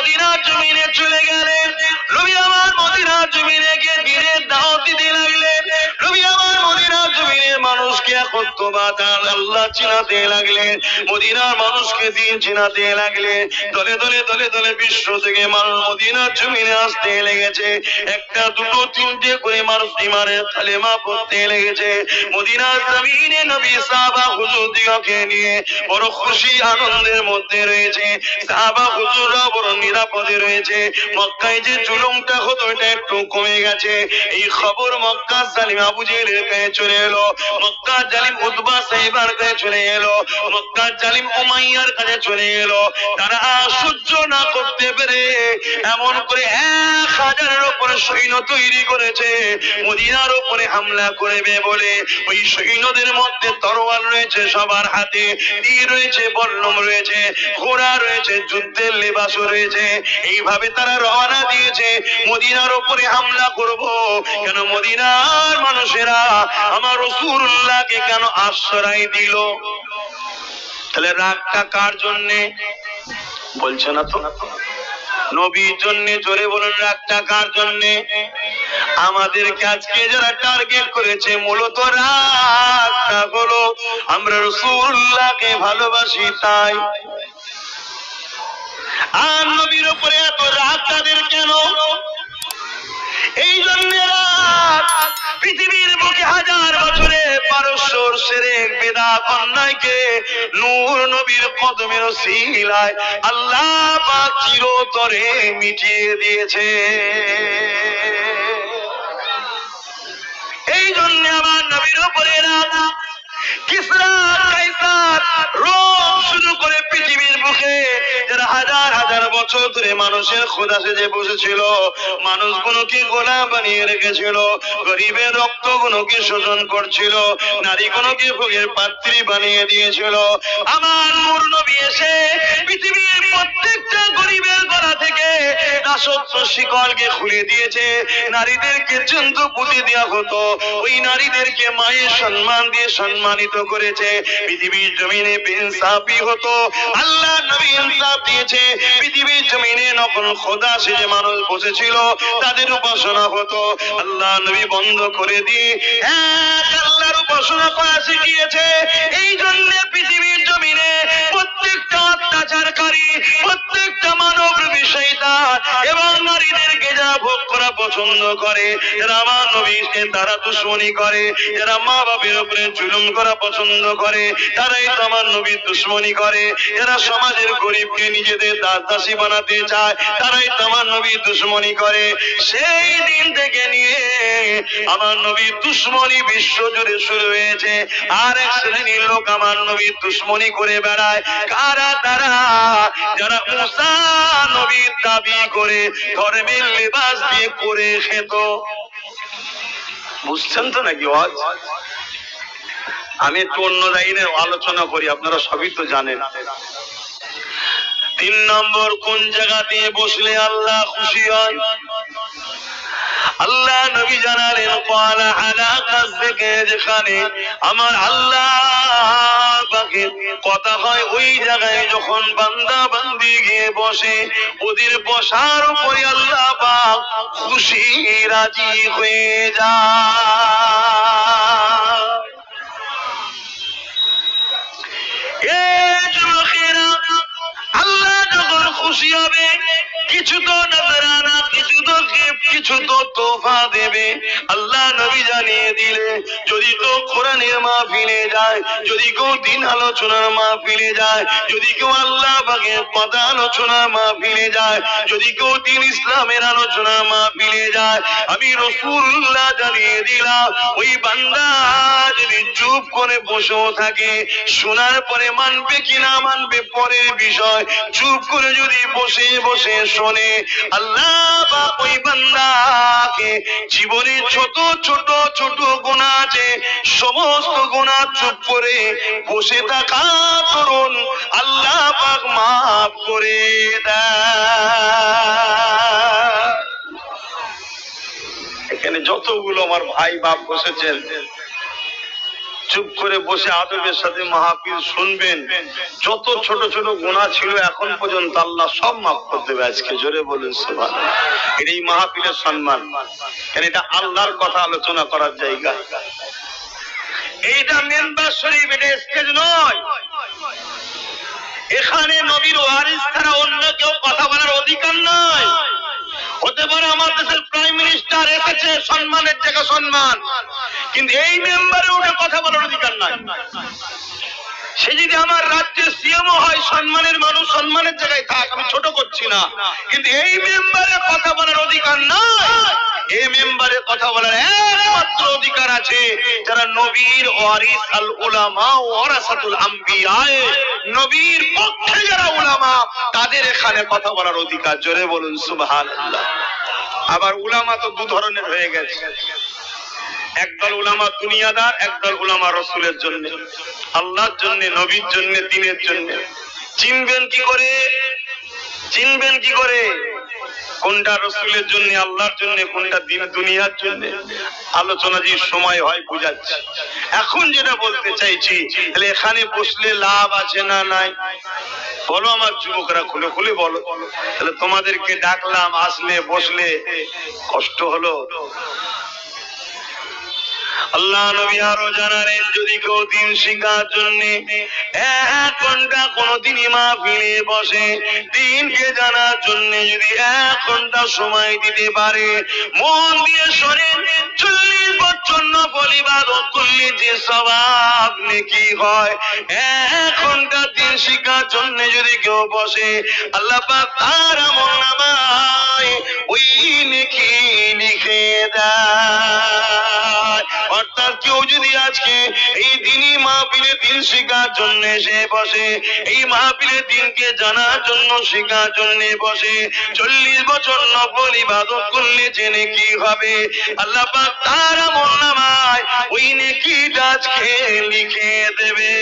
মদিনার জমিনে চলে গেলেন। নবী আমার মদিনার জমিনে গিয়ে দিনের দাওয়াত দিতে লাগলেন। নবী আমার মদিনার জমিনে মানুষকে একত্ববাদ আল্লাহ চিনাতে লাগলেন। মদিনার মানুষকে দিন চিনাতে লাগলেন। দলে দলে দলে দলে বিশ্ব থেকে মানুষ মদিনার জমিনে আসতে লেগেছে। একটা দুটো তিনটে করে মানুষ ইমানের কালেমা পড়তে লেগেছে। মদিনার জমিনে নবী সাহাবা হুজুর দিগকে নিয়ে বড় খুশি আনন্দের মধ্যে রয়েছে। সাহাবা হুজুররা বড় নিরাপদে রয়েছে। মক্কায় যে জুলুমটা হতো এটা একটু কমে গেছে। এই খবর মক্কা জালিম আবু জেহেলের কাছে চলে এলো, মক্কা জালিম উতবা সাহেবের কাছে চলে এলো, মক্কা জালিম উমাইয়ার কাছে চলে এলো। তারা সহ্য না করতে পেরে এমন করে 1000-এর উপরে সৈন্য তৈরি করেছে মদিনার উপরে হামলা করবে বলে। ওই সৈন্যদের মধ্যে তরোয়াল রয়েছে সবার হাতে, তীর রয়েছে, বল্লম রয়েছে, ঘোড়া রয়েছে, যুদ্ধের লেবাসও রয়েছে। এইভাবে তারা রওনা দিয়েছে মদিনার উপরে হামলা করব। কেন মদিনার মানুষেরা আমার রাসূলুল্লাহকে কেন আশ্রয় দিল? তাহলে রাগটা কার জন্যে বলছে না তো? নবীর জন্য। জোরে বলুন, রাগটা কার জন্যে? আমাদেরকে আজকে যারা টার্গেট করেছে মূলত রাগটা হলো আমরা রাসূলুল্লাহকে ভালোবাসি তাই। আর নবীর উপরে এত রাগ তাদের কেন? এই জন্য রাগ। পৃথিবীর বুকে 1000 বছরে পারস্যর শিরক বিদআত অন্যায়কে নূর নবীর কদমের ওসিলায় আল্লাহ পাক চিরতরে মিটিয়ে দিয়েছে। এই জন্য আমার নবীর উপরে রাগ। কিসরা, কাইসার, রোম শুরু করে পৃথিবীর বুকে যারা 1000 বছর ধরে মানুষের খোদা সেজে বসেছিল, মানুষগুলোকে গোলাম বানিয়ে রেখেছিল, গরিবের রক্তগুলোকে শোষণ করছিল, নারীগুলোকে ভোগের পাত্রী বানিয়ে দিয়েছিল। আমার নূর নবী এসে পৃথিবীর প্রত্যেকটা গরিবের গলা থেকে দাসত্ব শিকলকে খুলে দিয়েছে। নারীদেরকে চন্দ্র পুঁতি দেওয়া হতো, ওই নারীদেরকে মায়ের সম্মান দিয়ে সম্মানিত করেছে। পৃথিবীর জমিনে বেইনসাফি হতো, আল্লাহ নবী ইনসাফ দিয়েছে। পৃথিবীর জমিনে নকল খোদা সেজে মানুষ বসেছিল, তাদের উপাসনা হতো, আল্লাহ নবী বন্ধ করে দিয়ে এক আল্লাহর উপাসনা করা শিখিয়েছে। এই জন্য পৃথিবীর জমিনে প্রত্যেকটা অত্যাচারকারী, প্রত্যেকটা মানব বিষয়দার এবং নারীদেরকে যারা ভোগ করা পছন্দ করে, যারা আমার নবীকে তারা দুশমনি করে, যারা মা বাপের উপরে জুলুম করা পছন্দ করে, তারাই তো আমার নবীর দুশমনি করে। যারা সমাজের গরিবকে নিজেদের দাসী বানাতে চায়, তারাই তো আমার নবীর দুশমনি করে। সেই দিন থেকে নিয়ে আমার নবীর দুশমনি বিশ্ব জুড়ে শুরু হয়েছে। আর এক শ্রেণীর লোক আমার নবীর দুশমনি করে বেড়ায়। কারা তারা? যারা মুসা নবীর দাবি করে ধর্মের লেবাস দিয়ে করে খেত। বুঝছেন তো নাকি? আমি একটু অন্য লাইনের আলোচনা করি, আপনারা সবই তো জানেন। 3 নম্বর, কোন জায়গাতে বসলে আল্লাহ খুশি হয়? আল্লাহ নবী জানালেন ক্বালা আলা কাযযিকা, যেখানে আমার আল্লাহ পাকের কথা হয় ওই জায়গায় যখন বান্দা বান্দি গিয়ে বসে, ওদের বসার উপরে আল্লাহ পাক খুশি রাজি হয়ে যায়। আল্লাহ যখন খুশি হবে কিছু তো নজরানা, কিছু তো গিফট, কিছু তো তোফা দেবে। আল্লাহ নবী জানিয়ে দিলে যদি তো কোরআনের মাহফিলে যায়, যদি কেউ দিন আলোচনার মাহফিলে যায়, যদি কেউ আল্লাহ পাকের কথা আলোচনার মাহফিলে যায়, যদি কেউ দিন ইসলামের আলোচনার মাহফিলে যায়, আমি রাসূলুল্লাহ জানিয়ে দিলাম ওই বান্দা যদি চুপ করে বসেও থাকে, শোনার পরে মানবে কিনা মানবে পরের বিষয়, চুপ করে যদি বসে বসে শোনে, আল্লাহ পাক ওই বান্দাকে জীবনে ছোট ছোট ছোট গুনাহ আছে, সমস্ত গুনাহ চুপ করে বসে থাকা করুন আল্লাহ পাক মাফ করে দেয়। এখানে যতগুলো আমার ভাই বাপ বসেছেন চুপ করে বসে আদবের সাথে মাহফিল শুনবেন, যত ছোট ছোট গুনাহ ছিল এখন পর্যন্ত আল্লাহ সব মাফ করে দেবে আজকে। জোরে বলুন সুবহানাল্লাহ। এই মাহফিলের সম্মান, কারণ এটা আল্লাহর কথা আলোচনা করার জায়গা। এইটা মেম্বার শরীফ, এটা স্টেজ নয়। এখানে নবীর ওয়ারিস ছাড়া অন্য কেউ কথা বলার অধিকার নাই। হতে পারে আমার দেশের প্রাইম মিনিস্টার এসেছে, সম্মানের জায়গা সম্মান, কিন্তু এই মেম্বারে উঠে কথা বলার অধিকার নাই। সে যদি আমার রাজ্যের সিএমও হয়, সম্মানের মানুষ সম্মানের জায়গায় থাক, আমি ছোট করছি না, কিন্তু এই মেম্বারে কথা বলার অধিকার নাই। এই মেম্বারে কথা বলার একমাত্র অধিকার আছে যারা নবীর ওয়ারিস, আল উলামা ওয়ারাসাতুল আম্বিয়া, নবীর পক্ষে যারা উলামা, তাদের এখানে কথা বলার অধিকার। জোরে বলুন সুবহানাল্লাহ। আবার উলামা তো দু ধরনের হয়ে গেছে, একদল উলামা দুনিয়াদার, একদল উলামা রাসূলের জন্য, আল্লাহর জন্য, নবীর জন্য, দ্বীনের জন্য। চিনবেন কি করে? চিনবেন কি করে কোনটা রাসূলের জন্য, আল্লাহর জন্য, কোনটা দ্বীন দুনিয়ার জন্য? আলোচনা যে সময় হয় বুঝাচ্ছি। এখন যেটা বলতে চাইছি, তাহলে এখানে বসলে লাভ আছে না নাই? বলো আমার যুবকরা, খুলে খুলে বলো। তাহলে তোমাদেরকে ডাকলাম, আসলে বসলে কষ্ট হলো। আল্লাহ নবী আরো জানালেন, যদি কেউ দিন শিখার জন্য 1 ঘন্টা কোনদিনই মাহফিলে বসে, দিনকে জানার জন্য যদি 1 ঘন্টা সময় দিতে পারে, মন দিয়ে শোনেন, 40 বছর নফল ইবাদত করলে যে সওয়াব নেকি হয়, 1 ঘন্টা দিন শিখার জন্য যদি কেউ বসে, আল্লাহ পাক তার আমলনামায় ওই নেকি লিখে দেয়। অর্থাৎ কেউ যদি আজকে এই দিনই মাহফিলে দিন শিখার জন্য এসে বসে, এই মাহফিলে দিনকে জানার জন্য শিখার জন্য বসে, 40 বছর নফল ইবাদত করলে যে নেকি হবে, আল্লাহ পাক তার আমলনামায় ওই নেকিটা আজকে লিখে দেবে।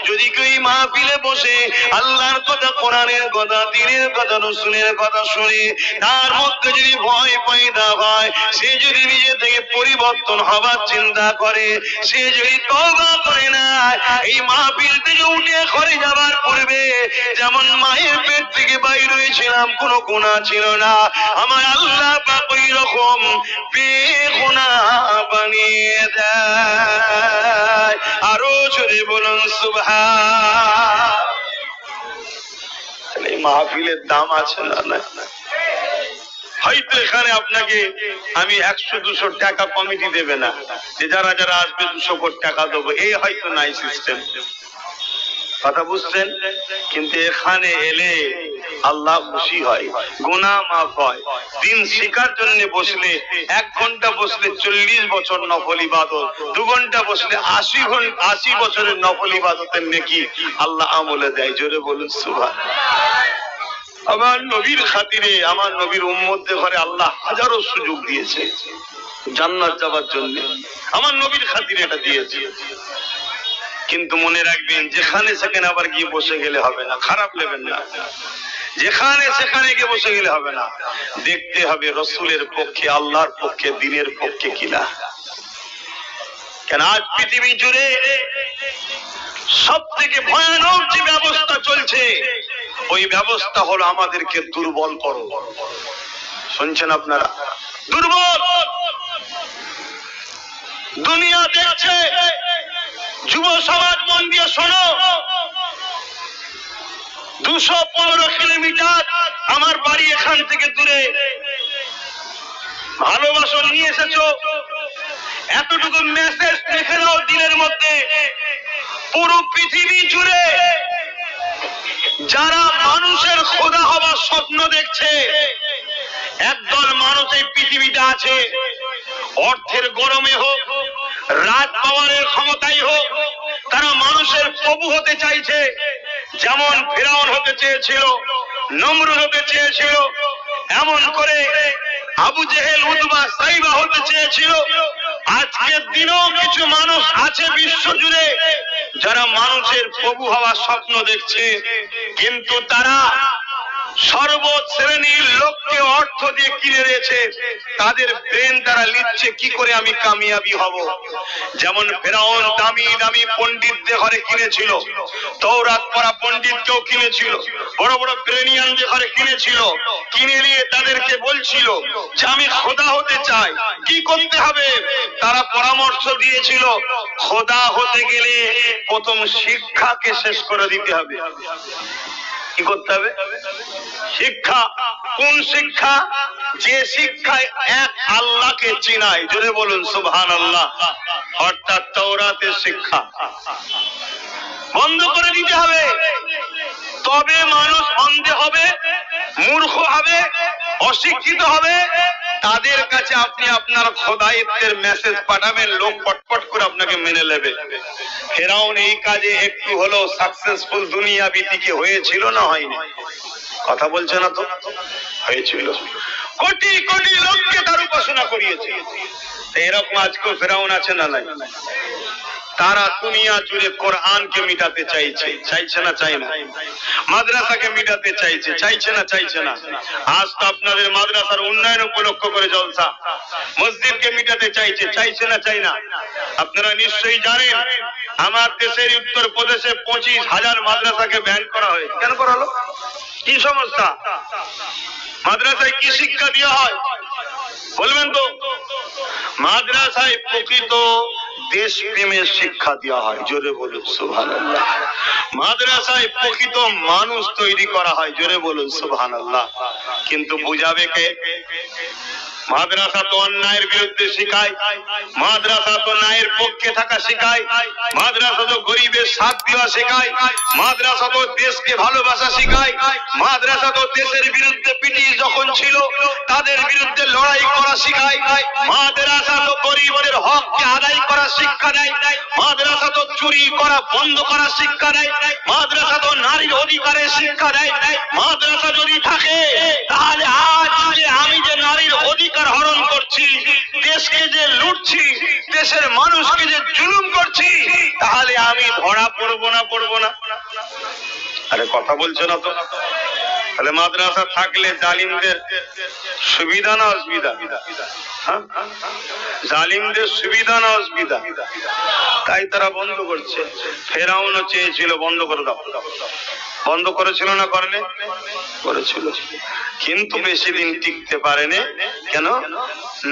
যদি কেউ মাহফিলে বসে আল্লাহর কথা, কোরআনের কথা, দ্বীনের কথা, রাসূলের কথা শুনে তার মধ্যে যদি ভয় পয়দা হয়, সে যদি নিজে থেকে পরিবর্তন হবার চিন্তা করে, সে যদি তওবা করে না, এই মাহফিল থেকে উঠে ঘরে যাবার পূর্বে যেমন মায়ের পেট থেকে বাইর হয়েছিলাম, কোনো গুনাহ ছিল না, আমার আল্লাহ পাক ওই রকম বেগুনাহ বানিয়ে দেয়। আরো জোরে বলুন সুবহান। এই মাহফিলের দাম আছে না? হয়তো এখানে আপনাকে আমি 100-200 টাকা কমিটি দেবে না, যে যারা যারা আসবে 200 কোটি টাকা দেবো, এই হয়তো নাই সিস্টেম। কথা বুঝছেন? কিন্তু এখানে এলে আল্লাহ খুশি হয়, গুনাহ মাফ হয়। দিন শিখার জন্য বসলে 1 ঘন্টা বসলে 40 বছর নফল ইবাদত, 2 ঘন্টা বসলে 80 বছরের নফল ইবাদতের নেকি আল্লাহ আমলে দেয়। জোরে বলুন সুবহানাল্লাহ। আমার নবীর খাতিরে, আমার নবীর উম্মতদের ঘরে আল্লাহ হাজারো সুযোগ দিয়েছে জান্নাত যাবার জন্য, আমার নবীর খাতিরে এটা দিয়েছে। কিন্তু মনে রাখবেন, যেখানে সেখানে আবার গিয়ে বসে গেলে হবে না, খারাপ নেবেন না। যেখানে সেখানে গিয়ে বসে গেলে হবে না, দেখতে হবে রাসূলের পক্ষে, আল্লাহর পক্ষে, দ্বীনের পক্ষে কিনা। কেন আজ পৃথিবী জুড়ে সব থেকে ভয়ানক যে ব্যবস্থা চলছে, ওই ব্যবস্থা হলো আমাদেরকে দুর্বল করো। শুনছেন আপনারা? দুর্বল দুনিয়া দেখছে। যুব সমাজ মন দিয়ে শোনো, 215 কিলোমিটার আমার বাড়ি এখান থেকে দূরে, ভালোবাসা নিয়ে এসেছো, এতটুকু মেসেজ লিখে দাও দিনের মধ্যে। পুরো পৃথিবী জুড়ে যারা মানুষের খোদা হবার স্বপ্ন দেখছে, একদল মানুষ এই পৃথিবীতে আছে, অর্থের গরমে হোক, রাজ পাওয়ারের ক্ষমতাই হোক, তারা মানুষের প্রভু হতে চাইছে। যেমন ফিরাউন হতে চেয়েছিল, নমরুদ হতে চেয়েছিল, এমন করে আবু জেহেল, উতবা, সাইবা হতে চেয়েছিল। আজকের দিনেও কিছু মানুষ আছে বিশ্ব জুড়ে যারা মানুষের প্রভু হওয়ার স্বপ্ন দেখছে, কিন্তু তারা সর্বশ্রেণীর লোককে অর্থ দিয়ে কিনে নিয়েছে, তাদের ব্রেন তারা লিখছে কি করে আমি কামিয়াবি হব। যেমন ফেরাউন দামি দামি পণ্ডিতদের ঘরে কিনেছিল, তওরাত পড়া পণ্ডিতকেও কিনেছিল, বড় বড় ব্রেনিয়ানদের ঘরে কিনেছিল, কিনে নিয়ে তাদেরকে বলছিল যে আমি খোদা হতে চাই, কি করতে হবে? তারা পরামর্শ দিয়েছিল খোদা হতে গেলে প্রথম শিক্ষাকে শেষ করে দিতে হবে। কি করতে হবে? শিক্ষা। কোন শিক্ষা? যে শিক্ষায় এক আল্লাহকে চিনায়, জোরে বলুন সুবহানাল্লাহ, অর্থাৎ তাওরাতের শিক্ষা বন্ধ করে দিতে হবে। তবে মানুষ অন্ধে হবে, মূর্খ হবে, অশিক্ষিত হবে। তাদের কাছে আপনি আপনার খোদায়েতের মেসেজ পাঠাবেন, লোক পটপট করে আপনাকে মেনে নেবে। ফেরাউন এই কাজে একটু হলেও সাকসেসফুল দুনিয়াবি দিকে হয়েছিল না হয়নি? কথা বলছে না তো? হয়েছিল। কোটি কোটি লোককে তার উপাসনা করিয়েছে। এরকম আজকেও ফেরাউন আছে না নাই? তারা দুনিয়া জুড়ে কোরআনকে মিটাতে চাইছে, চাইছে না চাই না? মাদ্রাসাকে মিটাতে চাইছে, চাইছে না চাইছে না? আজ তো আপনাদের মাদ্রাসার উন্নয়ন উপলক্ষ করে জলসা। মসজিদকে মিটাতে চাইছে, চাইছে না চাই না? আপনারা নিশ্চয়ই জানেন আমার দেশের উত্তর প্রদেশে 25,000 মাদ্রাসাকে ব্যান করা হয়েছে। কেন করা হলো? কি সমস্যা? মাদ্রাসায় কি শিক্ষা দেওয়া হয় বলবেন তো? মাদ্রাসায় প্রকৃত দেশপ্রেমের শিক্ষা দেওয়া হয়, জোরে বলুন সুবহানাল্লাহ। মাদ্রাসায় প্রকৃত মানুষ তৈরি করা হয়, জোরে বলুন সুবহানাল্লাহ। কিন্তু বুঝাবে কে? মাদ্রাসা তো অন্যায়ের বিরুদ্ধে শেখায়, মাদ্রাসা তো ন্যায়ের পক্ষে থাকা শেখায়, মাদ্রাসা তো গরিবের সাথ দেওয়া শেখায়, মাদ্রাসা তো দেশকে ভালোবাসা শেখায়, মাদ্রাসা তো দেশের বিরুদ্ধে ব্রিটিশ যখন ছিল তাদের বিরুদ্ধে লড়াই করা শেখায়, মাদ্রাসা তো গরিবদের হককে আদায় করা শিক্ষা দেয়, মাদ্রাসা তো চুরি করা বন্ধ করা শিক্ষা দেয়, মাদ্রাসা তো নারীর অধিকারের শিক্ষা দেয়। মাদ্রাসা যদি থাকে তাহলে আজ যে আমি যে নারীর অধিকার হরণ করছি, দেশকে যে লুটছি, দেশের মানুষকে যে জুলুম করছি, তাহলে আমি ধরা পড়বো না পড়বো না? আরে কথা বলছো না তো? তাহলে মাদ্রাসা থাকলে জালিমদের সুবিধা না অসুবিধা? জালিমদের সুবিধা না অসুবিধা? তাই তারা বন্ধ করছে। ফেরাউনও চেয়েছিল বন্ধ করে দাও, বন্ধ করেছিল না করেনি? করেছিল, কিন্তু বেশি দিন টিকতে পারেনি। কেন?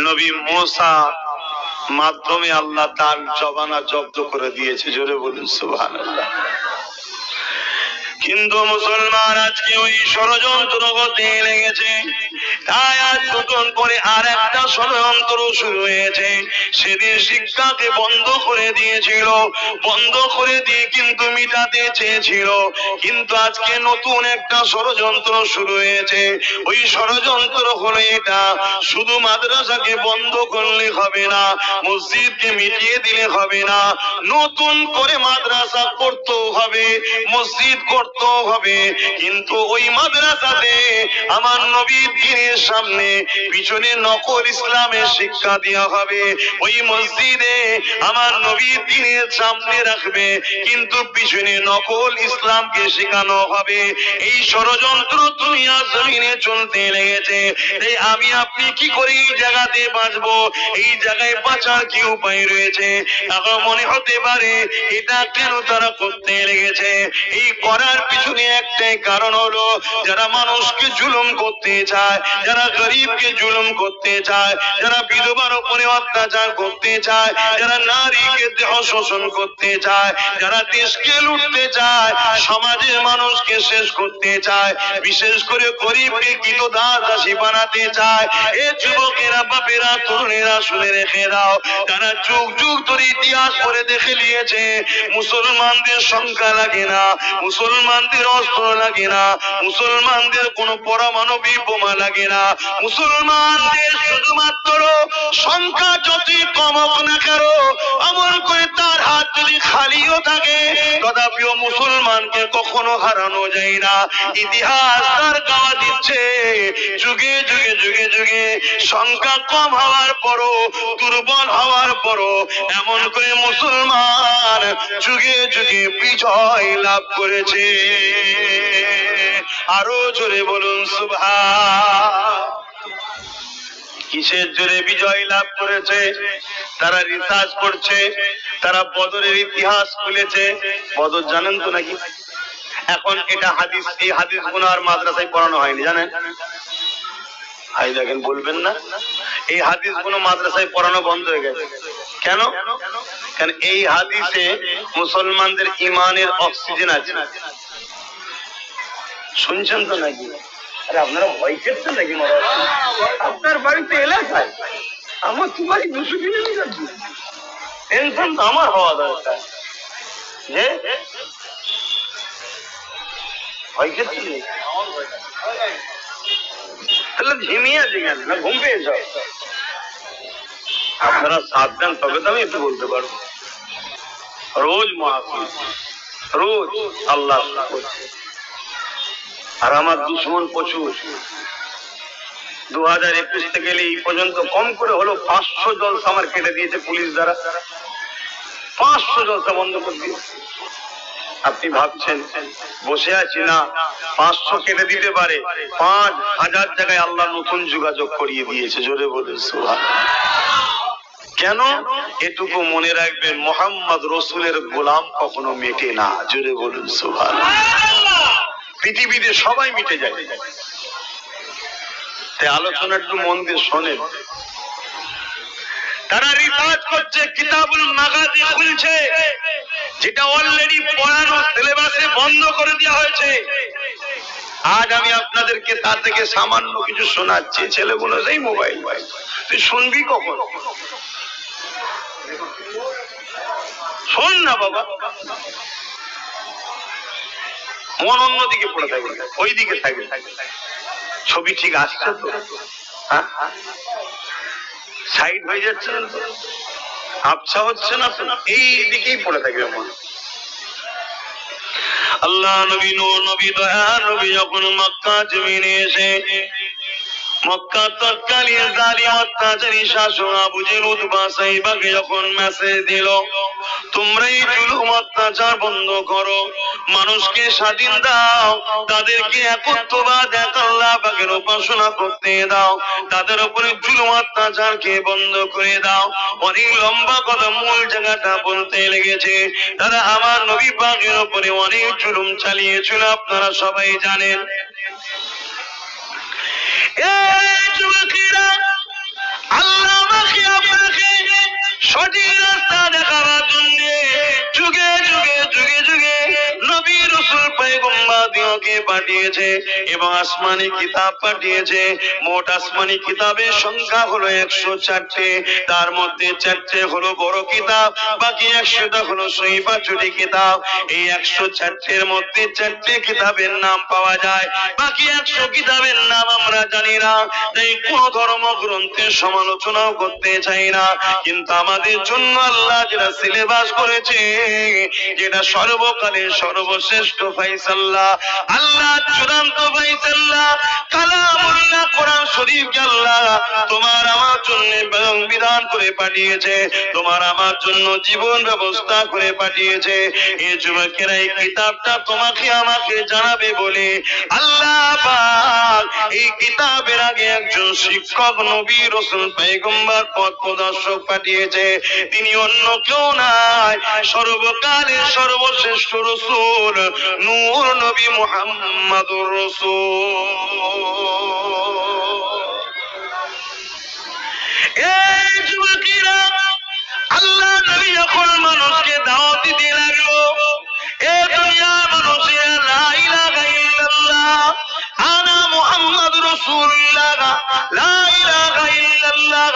নবী মুসা মাধ্যমে আল্লাহ তার জবানা জব্দ করে দিয়েছে, জোরে বলুন সুবহানাল্লাহ। কিন্তু মুসলমান আজকে ওই ষড়যন্ত্র করতে লেগেছে, তাই আজ নতুন করে আর একটা ষড়যন্ত্র শুরু হয়েছে। সেদিন শিক্ষাকে বন্ধ করে দিয়েছিল, বন্ধ করে দিয়ে কিন্তু মিটাতে চেয়েছিল, কিন্তু আজকে নতুন একটা ষড়যন্ত্র শুরু হয়েছে। ওই ষড়যন্ত্র হলো এটা, শুধু মাদ্রাসাকে বন্ধ করলে হবে না, মসজিদকে মিটিয়ে দিলে হবে না, নতুন করে মাদ্রাসা করতেও হবে, মসজিদ করতে হবে। কিন্তু ওই মাদ্রাসাতে আমার নবীর দ্বীনের সামনে পিছনে নকল ইসলামের শিক্ষা দেওয়া হবে, ওই মসজিদে আমার নবীর দ্বীনের সামনে রাখবে, কিন্তু পিছনে নকল ইসলামকে শেখানো হবে। এই ষড়যন্ত্র দুনিয়া জমিনে চলতে লেগেছে। এই আমি আপনি কি করে এই জায়গাতে বাঁচবো? এই জায়গায় বাঁচার কি উপায় রয়েছে? এখন মনে হতে পারে এটা কেন তারা করতে লেগেছে? এই করার পিছনে একটাই কারণ হলো, যারা মানুষকে জুলুম করতে চায়, যারা গরিবকে জুলুম করতে চায়, যারা বিধবার উপরে অত্যাচার করতে চায়, যারা নারীকে দেহ শোষণ করতে চায়, যারা দেশকে লুটতে চায়, সমাজের মানুষকে শেষ করতে চায়, বিশেষ করে গরিবকে কৃতদাস দাসী বানাতে চায়। এ যুবকেরা, বাপেরা, তরুণেরা শুনে রেখে দাও, তারা যুগ যুগ ধরে ইতিহাস করে দেখে নিয়েছে মুসলমানদের সংখ্যা লাগে না, মুসলমানদের অস্ত্র লাগে না, মুসলমানদের কোন পারমাণবিক বোমা লাগে না, মুসলমানদের শুধুমাত্র সংখ্যা যতই কম হোক না কেন, এমন করে তার হাত যদি খালিও থাকে তথাপিও মুসলমানকে কখনো হারানো যায় না। ইতিহাস তার গাওয়া দিচ্ছে, যুগে যুগে যুগে যুগে সংখ্যা কম হওয়ার পরও, দুর্বল হওয়ার পরও এমন করে মুসলমান যুগে যুগে বিজয় লাভ করেছে। আরো জোরে বলুন সুবহান। কিসের জোরে বিজয় লাভ করেছে? তারা রিসার্চ করছে, তারা বদরের ইতিহাস খুলেছে। বদর জানেন তো নাকি? এখন এটা হাদিস, এই হাদিস গুলো আর মাদ্রাসায় পড়ানো হয়নি, জানেন? ভাই দেখেন, বলবেন না এই হাদিস গুলো মাদ্রাসায় পড়ানো বন্ধ হয়ে গেছে। কেন? কারণ এই হাদিসে মুসলমানদের ইমানের অক্সিজেন আছে। শুনছেন তো নাকি? আরে আপনারা ভয় করছেন নাকি? আপনার বাড়িতে এলাকায়, আমার তো বাড়ি 200 কিলোমিটার দূর। টেনশন তো আমার হওয়া দরকার। যে ভয় করছেন তাহলে ঝিমিয়ে আছে কেন? না ঘুম পেয়ে যাও? আপনারা সাথ দেন তবে তো আমি একটু বলতে পারবো। রোজ মাহফিল, রোজ আল্লাহ করছে। আর আমার দুশ্মন প্রচুর। 2021 থেকে এই পর্যন্ত কম করে হলো 500 জলসা আমার কেটে দিয়েছে পুলিশ দ্বারা। 500 জলসা বন্ধ করে দিয়েছে। আপনি ভাবছেন বসে আছি না, 500 কেটে দিতে পারে, 5000 জায়গায় আল্লাহ নতুন যোগাযোগ করিয়ে দিয়েছে। জোরে বলুন সুবহানাল্লাহ। কেন? এটুকু মনে রাখবেন, মুহাম্মদ রসুলের গোলাম কখনো মেটে না। জোরে বলুন সুবহানাল্লাহ। পৃথিবীতে সবাই মিটে যায়। তাই আলোচনা একটু মন দিয়ে শোনেন। তারা রিসার্চ করছে, কিতাবুল মাগাজি খুলছে, যেটা অলরেডি পড়ানো সিলেবাসে বন্ধ করে দেওয়া হয়েছে। আজ আমি আপনাদেরকে তার থেকে সামান্য কিছু শোনাচ্ছি। ছেলেগুলো সেই মোবাইল ভাই, তুই শুনবি কখন? শোন না বাবা, মন অন্যদিকে পড়ে থাকবে, ওই দিকে থাকবে। ছবি ঠিক আসছে তো? সাইড হয়ে যাচ্ছে না তো? আবছা হচ্ছে না তো? এই দিকেই পড়ে থাকবে মন। আল্লাহ নবী, নবী দয়া নবী যখন মক্কা জমিনে এসে, মক্কা তৎকালীন জালিম অত্যাচারী শাসক আবু জেহেল উতবা সাইবাকে যখন মেসেজ দিল, তোমরা এই জুলুম অত্যাচার বন্ধ করো, মানুষকে স্বাধীন দাও, তাদেরকে একত্ববাদ এক আল্লাহ পাকের উপাসনা করতে দাও, তাদের উপরে জুলুম অত্যাচারকে বন্ধ করে দাও। অনেক লম্বা কথা, মূল জায়গাটা বলতে লেগেছে। তারা আমার নবী পাকের উপরে অনেক জুলুম চালিয়েছিল, আপনারা সবাই জানেন। আল্লাহ আমাকে আপনাকে সঠিক রাস্তা দেখাবার জন্য যুগে যুগে যুগে যুগে নবী রাসূল পয়গম্বর দিওকে পাঠিয়েছে এবং আসমানি কিতাব পাঠিয়েছে। মোট আসমানি কিতাবের সংখ্যা হলো 104টে। তার মধ্যে 4টে হলো বড় কিতাব, বাকি 100টা হলো সহিফাতুল কিতাব। এই 104টের মধ্যে 4টে কিতাবের নাম পাওয়া যায়, বাকি 100 কিতাবের নাম আমরা জানি না। তাই কোন ধর্মগ্রন্থের সমালোচনাও করতে চাই না, কিন্তু আমাদের জন্য আল্লাহ যেটা সিলেবাস করেছে, যেটা সর্বকালের সর্বশ্রেষ্ঠ ফায়সালা, আল্লাহ চূড়ান্ত ফায়সালা কালামুল্লাহ কোরআন শরীফকে আল্লাহ তোমার আমার জন্য বিধান করে পাঠিয়েছে, তোমার আমার জন্য জীবন ব্যবস্থা করে পাঠিয়েছে। এই যুবকেরা এই কিতাবটা তোমাকে আমাকে জানাবে বলে আল্লাহ পাক এই কিতাবের আগে একজন শিক্ষক নবী রাসূল পয়গম্বর পথ প্রদর্শক পাঠিয়েছে। তিনি অন্য কেউ নাই, সর্বকালের সর্বশ্রেষ্ঠ রাসূল নূর নবী মুহাম্মদুর রাসূল। এই যুবকেরা, আল্লাহ নবী যখন মানুষকে দাওয়াত দিতে লাগলো, এ দুনিয়ার মানুষেরা লা ইলাহা ইল্লাল্লাহ আনা মুহাম্মাদুর রাসূলুল্লাহ, লা ইলাহা ইল্লাল্লাহ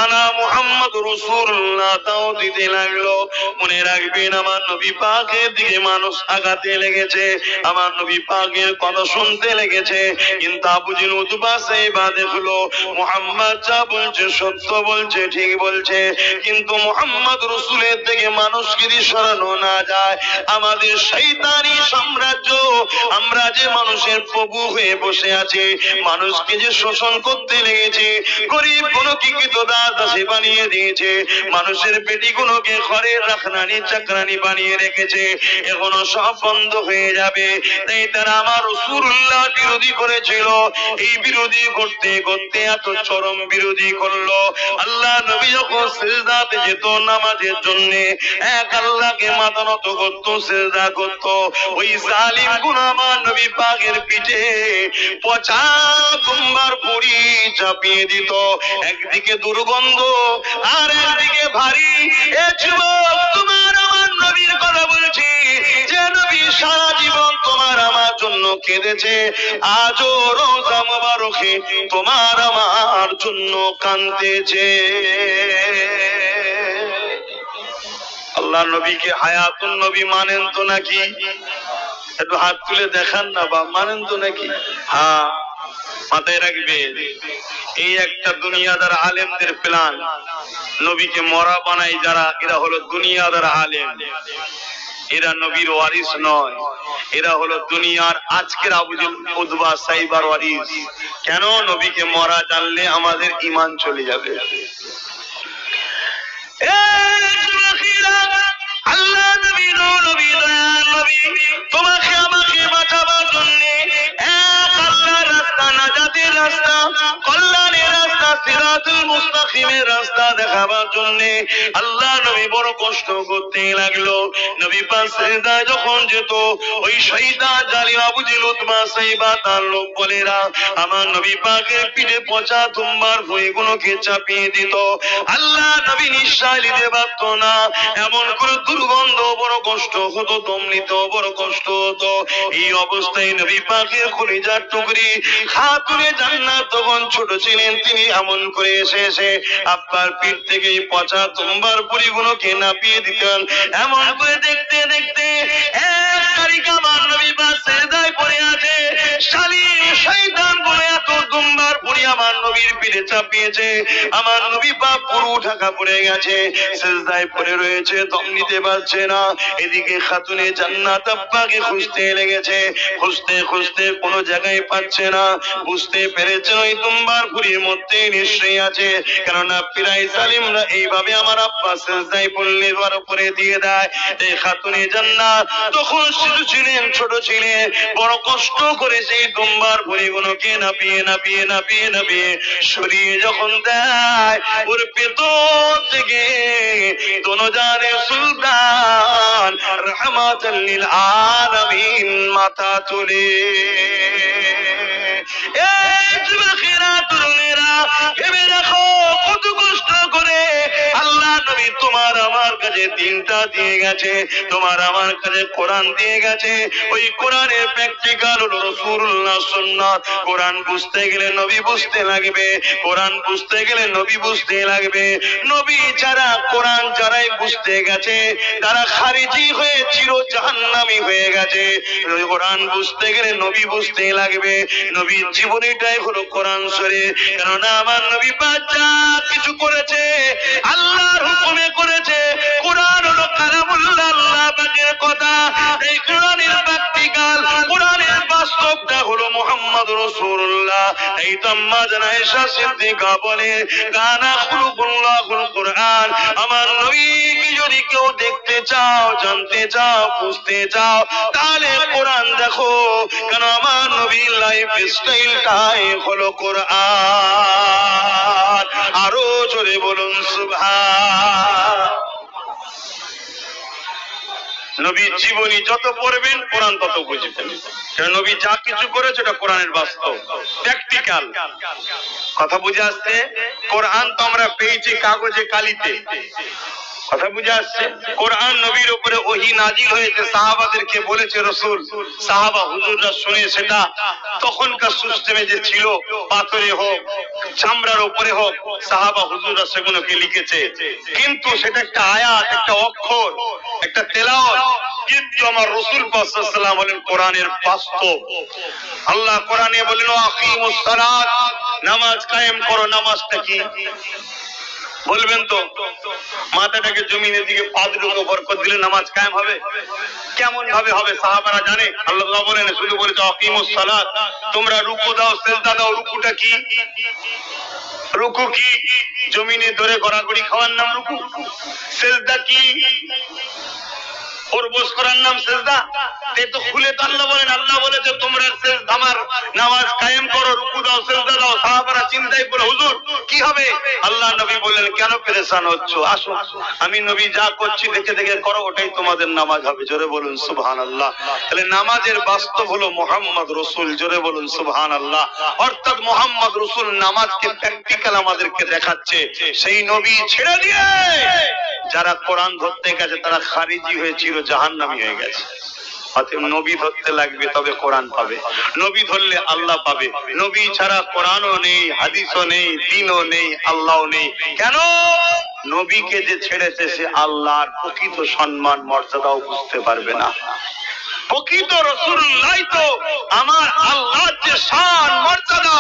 আনা মুহাম্মাদুর রাসূলুল্লাহ দাওয়াত দিতে লাগলো। মনে রাখবেন, আমার নবী পাকের দিকে মানুষ আগাতে লেগেছে, আমার নবী পাকের কথা শুনতে লেগেছে। কিন্তু আবু জেহেল উতবা সাইবা দেখলো মুহাম্মদ যা বলছে সত্য বলছে, ঠিক বলছে, কিন্তু মুহাম্মদ রাসূলের থেকে মানুষ যদি সরানো না যায়, আমাদের শয়তানি সাম্রাজ্য, আমরা যে মানুষের প্রভু হয়ে বসে আছে, মানুষকে যে শোষণ করতে লেগেছে, গরিব গুলো কি দাসী বানিয়ে দিয়েছে, মানুষের বেটিগুলোকে ঘরের রাখনানি চাকরানি বানিয়ে রেখেছে, এখনো সব বন্ধ হয়ে যাবে। তাই তারা আমার রাসূলুল্লাহ বিরোধী করেছিল। এই বিরোধী করতে করতে এত চরম বিরোধী করলো, আল্লাহ নবী যখন সিজদাতে যেত নামাজের জন্য, এক আল্লাহকে মাথা নত করতো, সিজদা করতো, ওই জালিম গুলো আমার নবী পাকের পিঠে পচা দুম্বার পুরি চাপিয়ে দিত। একদিকে দুর্গন্ধ আর একদিকে ভারী। এ যুবক, তোমার আমার নবীর কথা বলছি, যে নবী সারা জীবন তোমার আমার জন্য কেঁদেছে, আজও রোজা মুবারকে তোমার আমার জন্য কাঁদতেছে। আল্লাহ নবীকে হায়াতুন নবী মানেন তো নাকি? একটু হাত তুলে দেখান না, বা মানেন তো নাকি? হ্যাঁ, মাথায় রাখবে, এই একটা দুনিয়াদার আলেমদের প্ল্যান। নবীকে মরা বানাই যারা, এরা হলো দুনিয়াদার আলেম, এরা নবীর ওয়ারিস নয়, এরা হলো দুনিয়ার আজকের আবুল উদবা সাইবার ওয়ারিস। কেন? নবীকে মরা জানলে আমাদের ঈমান চলে যাবে। আল্লাহ নবী নবী নবী তোমাকে আমাকে বাঁচাবার জন্য এক আল্লাহর রাস্তা, নাজাতের রাস্তা, কল্যাণের রাস্তা, সিরাতুল মুস্তাকিমের রাস্তা দেখাবার জন্য আল্লাহ নবী বড় কষ্ট করতে লাগলো। নবী পাক সিজদায় যখন যেত, ওই শয়তান জালিম আবু জেল উতবা সাইবা তার লোক বলেরা আমার নবী পাকের পিঠে পচা তুম্বার ভুঁইগুলোকে চাপিয়ে দিত। আল্লাহ নবী নিঃশ্বাস নিতে পারত না, এমন করে দুর্গন্ধ, বড় কষ্ট হতো, দম নিত, বড় কষ্ট হতো। এই অবস্থায় নবী পাকের কলিজার টুকরি খাতুনে জান্নাত তখন ছোট ছিলেন, তিনি এমন করে এসে এসে আব্বার পিঠ থেকে এই পচা তুম্বার পুরিগুলোকে নাপিয়ে দিতেন। এমন করে দেখতে দেখতে এক তারিখ আমার নবী পাক সিজদায় পড়ে আছে, শালীন শয়তান বলে এত তুম্বার পুরি আমার নবীর পিঠে চাপিয়েছে, আমার নবী পাক পুরো ঢাকা পড়ে গেছে, সিজদায় পড়ে রয়েছে, দম নিতে পারছে না। এদিকে খাতুনে জান্নাত আব্বাকে খুঁজতে লেগেছে, খুঁজতে খুঁজতে কোনো জায়গায় পাচ্ছে না। বুঝতে পেরেছেন ওই তুম্বার পুরীর মধ্যে নিশ্চয়ই আছে, কেননা পিরাই সালিমরা এইভাবে আমার আব্বা সিজদায় পড়লে ওর উপরে দিয়ে দেয়। এই খাতুনে জান্নাত তখন শিশু ছিলেন, ছোট ছিলেন, বড় কষ্ট করে সেই তুম্বার পুরীগুলোকে নাপিয়ে নাপিয়ে নাপিয়ে নাপিয়ে সরিয়ে যখন দেয়, ওর পেতর থেকে দোনজানে সুলতান রহমাতুল লিল আলামিন মাথা তুলে। এই যুবকেরা, তরুণেরা, ভেবে দেখো কত কষ্ট করে আল্লাহ নবী তোমার আমার কাছে দিনটা দিয়ে গেছে, তোমার আমার কাছে কোরআন দিয়ে গেছে। ওই কোরআনের প্র্যাকটিক্যাল হলো রাসূলুল্লাহ সুন্নাত। কোরআন বুঝতে গেলে নবী বুঝতে লাগবে, কোরআন বুঝতে গেলে নবী বুঝতে লাগবে। নবী যারা, কোরআন যারাই বুঝতে গেছে, তারা খারিজি হয়ে চির জাহান্নামী হয়ে গেছে। কোরআন বুঝতে গেলে নবী বুঝতে লাগবে, নবীর জীবনীটাই হলো কোরআন শরীফ। কেননা আমার নবী পাক যা কিছু করেছে আল্লাহর হুকুমে করেছে। কোরআন হলো কালামুল্লাহ, আল্লাহ পাকের কথা। এই কোরআনের প্র্যাকটিক্যাল, কোরআনের বাস্তবটা হলো মুহাম্মদ রাসূলুল্লাহ। এই তো আম্মা জান আয়েশা সিদ্দিকা বলে, কানা খুলুকুল্লাহুল কোরআন। আমার নবীকে যদি কেউ দেখতে চাও, জানতে চাও, বুঝতে চাও, তাহলে কোরআন দেখো, কেন আমার নবীর লাইফ স্টাইলটাই হলো কোরআন। আরো জোরে বলুন সুবহান। নবীর জীবনী যত পড়বেন কোরআন তত বুঝবেন, কারণ নবী যা কিছু করেছে এটা কোরআনের বাস্তব প্র্যাকটিক্যাল। কথা বুঝে আসছে? কোরআন তো আমরা পেয়েছি কাগজে কালিতে, কথা বুঝে আসছে? কোরআন নবীর উপরে ওহী নাজিল হয়েছে, সাহাবাদেরকে বলেছে রাসূল, সাহাবা হুজুররা শুনে সেটা তখনকার সিস্টেমে যে ছিল, পাথরে হোক, চামড়ার উপরে হোক, সাহাবা হুজুররা সেগুলোকে লিখেছে। কিন্তু সেটা একটা আয়াত, একটা অক্ষর, একটা তেলাওয়াত। কিন্তু আমার রাসূল পাক সাল্লাল্লাহু আলাইহি ওয়াসাল্লাম বলেন কোরআনের বাস্তব। আল্লাহ কোরআনে বলেন আকিমুস সালাত, নামাজ কায়েম করো। নামাজটা কি? বলবেন তো মাথাটাকে জমিনের দিকে পা দুটো বরকত দিলে নামাজ কায়েম হবে? কেমন ভাবে হবে সাহাবারা জানে? আল্লাহ বলেন, শুধু বলেছে আকিমুস সালাত, তোমরা রুকু দাও সিজদা দাও। রুকুটা কি? রুকু কি? জমিনে ধরে গড়াগড়ি খাওয়ার নাম রুকু। সিজদা কি? ওরবস করার নাম সিজদা। এই তো খুলে তো আল্লাহ বলেন, আল্লাহ বলেছে তোমরা আমার নামাজ কায়েম করো, রুকু দাও সিজদা দাও। সাহাবারা চিন্তায় পড়ে, হুজুর কি হবে? আল্লাহ নবী বললেন, কেন পেরেশান হচ্ছ? আসো, আমি নবী যা করছি দেখে দেখে করো, ওটাই তোমাদের নামাজ হবে। জোরে বলুন সুবহানাল্লাহ। তাহলে নামাজের বাস্তব হলো মুহাম্মদ রাসূল। জোরে বলুন সুবহানাল্লাহ। অর্থাৎ মুহাম্মদ রাসূল নামাজকে প্র্যাকটিক্যাল আমাদেরকে দেখাচ্ছে। সেই নবী ছেড়ে দিয়ে যারা কোরআন ধরতে গেছে তারা খারিজি হয়েছিল, জাহান্নামী হয়ে গেছে। অতএব নবী ধরতে লাগবে, তবে কোরআন পাবে। নবী ধরলে আল্লাহ পাবে। নবী ছাড়া কোরআনও নেই, হাদিসও নেই, দ্বীনও নেই, আল্লাহও নেই। কেন? নবীকে যে ছেড়েছে সে আল্লাহর প্রকৃত সম্মান মর্যাদাও বুঝতে পারবে না। প্রকৃত রাসূলুল্লাহ তো আমার আল্লাহর যে শান মর্যাদা,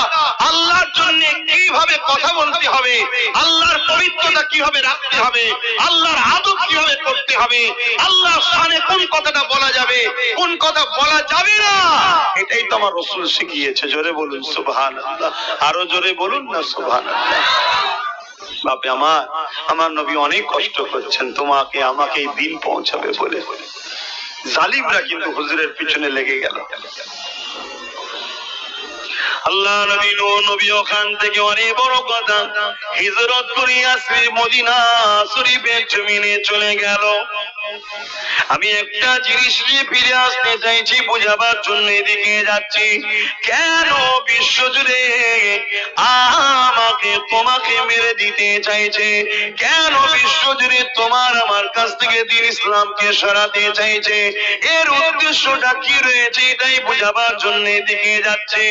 আল্লাহর জন্য কিভাবে কথা বলতে হবে, আল্লাহর পবিত্রতা কিভাবে রাখতে হবে, আল্লাহর আদব কিভাবে করতে হবে, আল্লাহর শানে কোন কথাটা বলা যাবে, কোন কথা বলা যাবে না, এটাই তো আমার রাসূল শিখিয়েছে। জোরে বলুন সুবহানাল্লাহ। আরো জোরে বলুন না সুবহানাল্লাহ। বাপে আমার নবী অনেক কষ্ট করছেন তোমাকে আমাকে এই দিন পৌঁছাবে বলে। জালিমরা কিন্তু হুজুরের পিছনে লেগে গেল। আল্লাহ নবী নবী ওখান থেকে অনেক বড় কথা হিজরত করে আসে মদিনা শরীফের জমিনে চলে গেল। আমি একটা জিনিস নিয়ে ফিরে আসতে চাইছি বোঝাবার জন্য এদিকে যাচ্ছি। কেন বিশ্বজুড়ে আমাকে তোমাকে মেরে দিতে চাইছে? কেন বিশ্বজুড়ে তোমার আমার কাছ থেকে দ্বীন ইসলামকে সরাতে চাইছে? এর উদ্দেশ্যটা কি রয়েছে এটাই বোঝাবার জন্য এদিকে যাচ্ছে।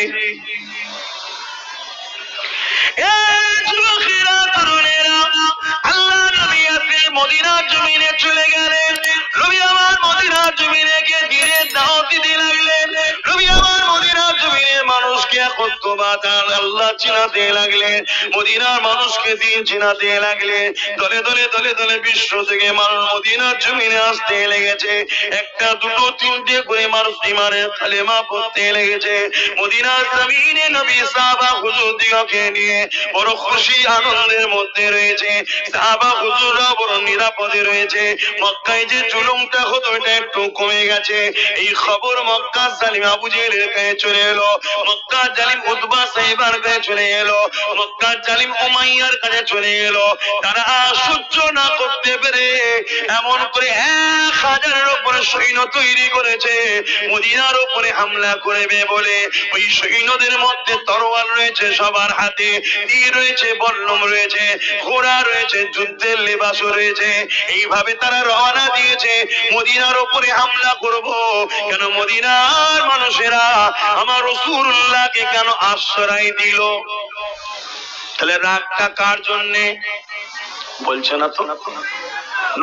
আল্লাহ নবী আপনি মদিনার জমিনে চলে গেলেন। নবী আমার মদিনার জমিনে গিয়ে দ্বীনের দাওয়াত দিতে লাগলেন। নবী আমার মদিনার জমিনের মানুষকে একত্ববাদ আল্লাহ চিনাতে লাগলেন। মদিনার মানুষকে দ্বীন চিনাতে লাগলেন। দলে দলে দলে দলে বিশ্ব থেকে মানুষ মদিনার জমিনে আসতে লেগেছে। একটা দুটো তিনটে করে মানুষ ইমানের কালেমা পড়তে লেগেছে। মদিনার জমিনে নবী সাহাবা হুজুর দিগকে নিয়ে বড় খুশি আনন্দের মধ্যে রয়েছে। সাহাবা হুজুররা বড় নিরাপদে রয়েছে। মক্কায় যে জুলুমটা হতো এটা একটু কমে গেছে। এই খবর মক্কা জালিম আবু জেহেলের কাছে চলে এলো, মক্কা জালিম উতবা সাহেবের কাছে চলে এলো, মক্কা জালিম উমাইয়ার কাছে চলে এলো। তারা সহ্য না করতে পেরে এমন করে 1000-এর উপরে সৈন্য তৈরি করেছে মদিনার উপরে হামলা করবে বলে। ওই সৈন্যদের মধ্যে তরোয়াল রয়েছে সবার হাতে, তীর রয়েছে, বল্লম রয়েছে, ঘোড়া রয়েছে, যুদ্ধের লেবাসও রয়েছে। এইভাবে তারা রওনা দিয়েছে মদিনার উপরে হামলা করব। কেন মদিনার মানুষেরা আমার রাসূলুল্লাহকে কেন আশ্রয় দিল? তাহলে রাগটা কার জন্যে? বলছে না তো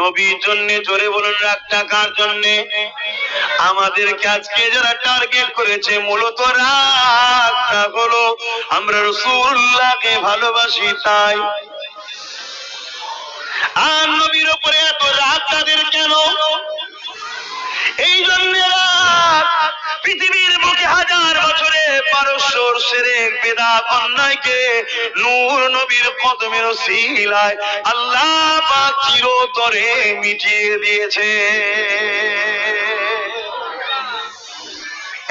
নবীর জন্যে। জোরে বলুন রাগটা কার জন্যে? আমাদেরকে আজকে যারা টার্গেট করেছে মূলত রাগটা হলো আমরা রাসূলুল্লাহকে ভালোবাসি তাই। আর নবীর উপরে এত রাগ তাদের কেন? এই জন্য রাগ পৃথিবীর বুকে 1000 বছরে পারস্যর শিরক বিদআত অন্যায়কে নূর নবীর কদমের ওসিলায় আল্লাহ পাক চিরতরে মিটিয়ে দিয়েছে।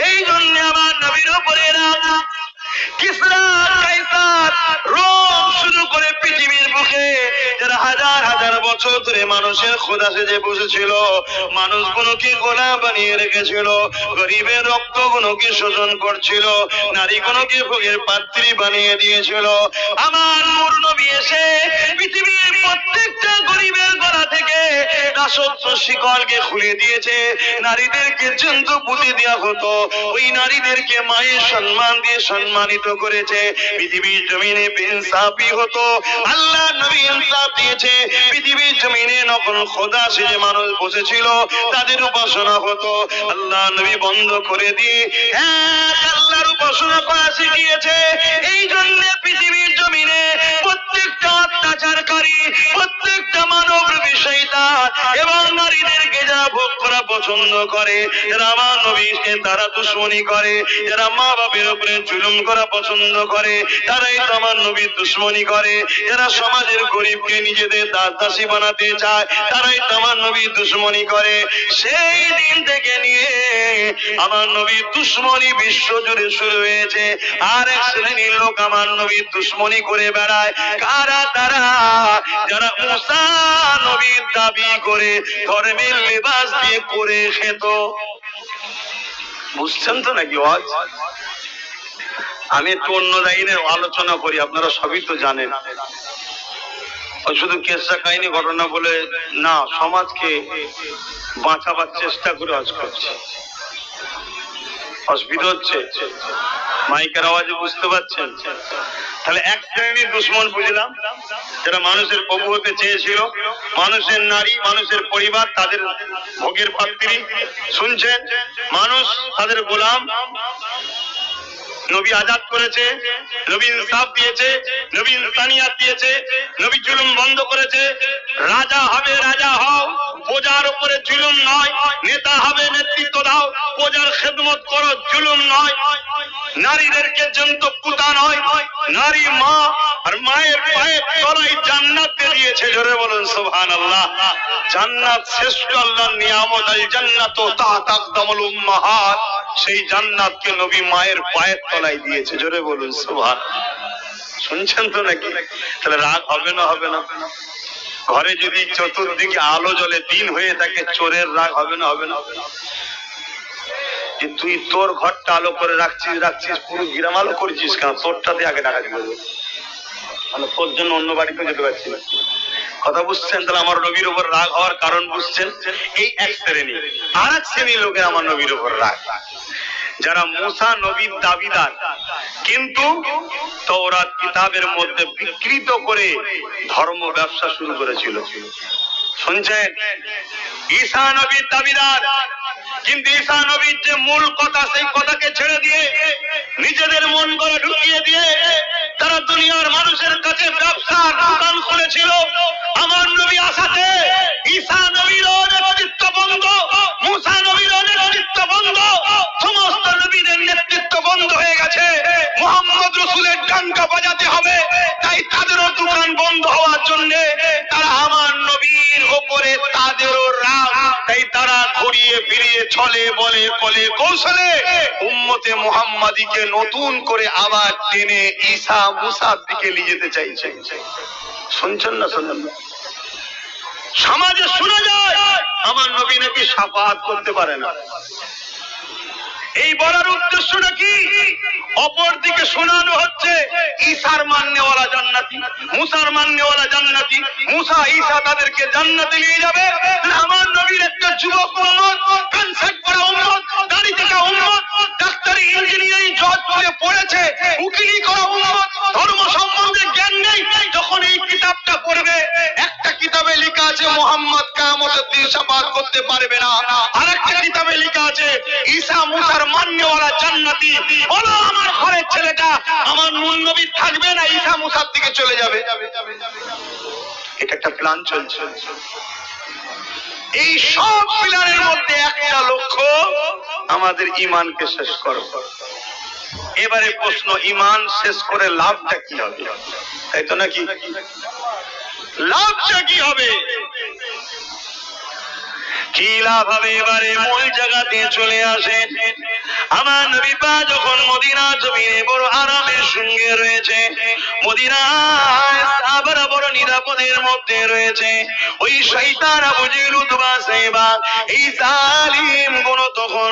এই জন্য আমার নবীর উপরে রাগ। কিসরা কাইসার রোম শুরু করে পৃথিবীর বুকে যারা 1000 বছর ধরে মানুষের খোদা সেজে বসেছিল, মানুষগুলোকে গোলাম বানিয়ে রেখেছিল, গরিবের রক্তগুলোকে শোষণ করছিল, নারীগুলোকে ভোগের পাত্রী বানিয়ে দিয়েছিল। আমার নূর নবী এসে পৃথিবীর প্রত্যেকটা গরিবের গলা থেকে দাসত্ব শিকলকে খুলে দিয়েছে। নারীদেরকে জন্তু পুঁতে দেওয়া হতো, ওই নারীদেরকে মায়ের সম্মান দিয়ে সম্মানিত করেছে। পৃথিবীর জমিনে ইনসাফি হতো, আল্লাহ নবী ইনসাফ দিয়েছে। পৃথিবীর জমিনে নকল খোদা সেজে মানুষ বসেছিল, তাদের উপাসনা হতো, আল্লাহ নবী বন্ধ করে দিয়ে এক আল্লাহর পড়াশোনা করা শিখিয়েছে। এই জন্য পৃথিবীর জমিনে প্রত্যেকটা অত্যাচারকারী, প্রত্যেকটা মানব বিষয়টা এবং নারীদেরকে যারা ভোগ করা পছন্দ করে, যারা আমার নবীকে তারা দুশ্মনী করে, যারা মা বাপের উপরে জুলুম করা পছন্দ করে, তারাই তো আমার নবীর দুশ্মনী করে। যারা সমাজের গরিবকে নিজেদের দাস দাসী বানাতে চায়, তারাই তো আমার নবীর দুশ্মনী করে। সেই দিন থেকে নিয়ে আমার নবীর দুশ্মনী বিশ্ব জুড়ে শুরু হয়েছে। আর এক শ্রেণীর লোক আমার নবীর দুশ্মনী করে বেড়ায়। কারা তারা? যারা মুসা নবীর দাবি করে ধর্মের লেবাস দিয়ে করে খেত। বুঝছেন তো নাকি? আমি একটু অন্য লাইনের আলোচনা করি, আপনারা সবই তো জানেন। শুধু কেসা কাহিনী ঘটনা বলে না, সমাজকে বাঁচাবার চেষ্টা করে আজ করছে। অসুবিধা হচ্ছে? মাইকের আওয়াজে বুঝতে পারছেন? তাহলে এক শ্রেণীর দুশ্মন বুঝলাম, যারা মানুষের প্রভু হতে চেয়েছিল, মানুষের নারী, মানুষের পরিবার তাদের ভোগের পাত্রী। শুনছেন? মানুষ তাদের গোলাম। নবী আজাদ করেছে, নবী ইনসাফ দিয়েছে, নবী ইনসানিয়াত দিয়েছে, নবী জুলুম বন্ধ করেছে। রাজা হবে, রাজা হও, প্রজার উপরে জুলুম নয়। নেতা হবে, নেতৃত্ব দাও, প্রজার খেদমত করো, জুলুম নয়। নারীদেরকে জন্ত পুতা নয়, নারী মা, আর মায়ের পায়ের তলায় জান্নাত দিয়েছে। জোরে বলুন সুবহানাল্লাহ। জান্নাত শ্রেষ্ঠ আল্লাহর নিয়ামত। আল জান্নাতু তাহতা আকদামুল উম্মাহাত। সেই জান্নাতকে নবী মায়ের পায়ের তলায় দিয়েছে। জোরে বলুন সুবহানাল্লাহ। শুনছেন তো নাকি? তাহলে রাগ হবে না? হবে না? ঘরে যদি চতুর্দিকে আলো জ্বলে দিন হয়ে থাকে, চোরের রাগ হবে না? হবে না? তুই তোর ঘরটা আলো করে রাখছিস, পুরো গ্রাম আলো করেছিস কেন? তোরটাতে আগে ডাকা দিবে, মানে তোর জন্য অন্য বাড়িতে যেতে পারছি না। কথা বুঝছেন? তাহলে আমার নবীর উপর রাগ হওয়ার কারণ বুঝছেন? এই এক শ্রেণী। আর এক শ্রেণীর লোকের আমার নবীর উপর রাগ, যারা মুসা নবীর দাবিদার, কিন্তু তাওরাত কিতাবের মধ্যে বিকৃত করে ধর্ম ব্যবসা শুরু করেছিল। শুনছেন? ঈসা নবীর দাবিদার, কিন্তু ঈসা নবীর যে মূল কথা, সেই কথাকে ছেড়ে দিয়ে, নিজেদের মন গড়া ঢুকিয়ে দিয়ে তারা দুনিয়ার মানুষের কাছে ব্যবসার দোকান খুলেছিল। আমার নবী আসাতে ঈসা নবীর নেতৃত্ব বন্ধ, মুসা নবীর নেতৃত্ব বন্ধ, সমস্ত নবীদের নেতৃত্ব বন্ধ হয়ে গেছে। মুহাম্মদ রাসূলের ডাঙ্কা বাজাতে হবে, তাই তাদেরও দোকান বন্ধ হওয়ার জন্য তারা আমার নবীর উপরে তাদেরও রাগ, তাই তারা ঘুরিয়ে ফিরিয়ে ছলে বলে কলে কৌশলে উম্মতে মুহাম্মাদীকে নতুন করে আবার টেনে ঈসা মুসার দিকে নিয়ে যেতে চাইছে। শুনছেন না? শুনছেন না? সমাজে শোনা যায় আমার নবী নাকি শাফাআত করতে পারে না। এই বলার উদ্দেশ্যটা কি? অপর দিকে শোনানো হচ্ছে ঈসার মাননেওয়ালা জান্নাতি, মুসার মাননেওয়ালা জান্নাতি। মুসা ঈসা তাদেরকে জান্নাতে নিয়ে যাবে। আমার নবীর একটা যুবক উম্মত, কনসেপ্ট করা উম্মত, দাড়ি থেকে উম্মত, ডাক্তারি ইঞ্জিনিয়ারিং জজ করে পড়েছে, উকিলি করা উম্মত, ধর্ম সম্বন্ধে জ্ঞান নেই। যখন এই কিতাবটা পড়বে, একটা কিতাবে লেখা আছে মুহাম্মদ কিয়ামতের দিন শাফাআত করতে পারবে না, আরেকটা কিতাবে লেখা আছে ঈসা মুসার মাননেওয়ালা জান্নাতি। বলো আমার ঘরের ছেলেটা আমার নূর নবী থাকবে না, ঈসা মুসার দিকে চলে যাবে। এটা একটা প্ল্যান চলছে। এই সব প্ল্যানের মধ্যে একটা লক্ষ্য, আমাদের ঈমানকে শেষ করো। এবারে প্রশ্ন, ঈমান শেষ করে লাভটা কি হবে? তাই তো নাকি? লাভটা কি হবে? কি লাভ হবে? এবারে মূল জায়গাতে চলে আসেন। আমার নবী পাক যখন মদিনা জমিনে বড় আরামের সঙ্গে রয়েছে, মদিনায় সাহাবারা বড় নিরাপদের মধ্যে রয়েছে, ওই শয়তান আবু জেহেল উতবা সাইবা এই জালিম গুলো তখন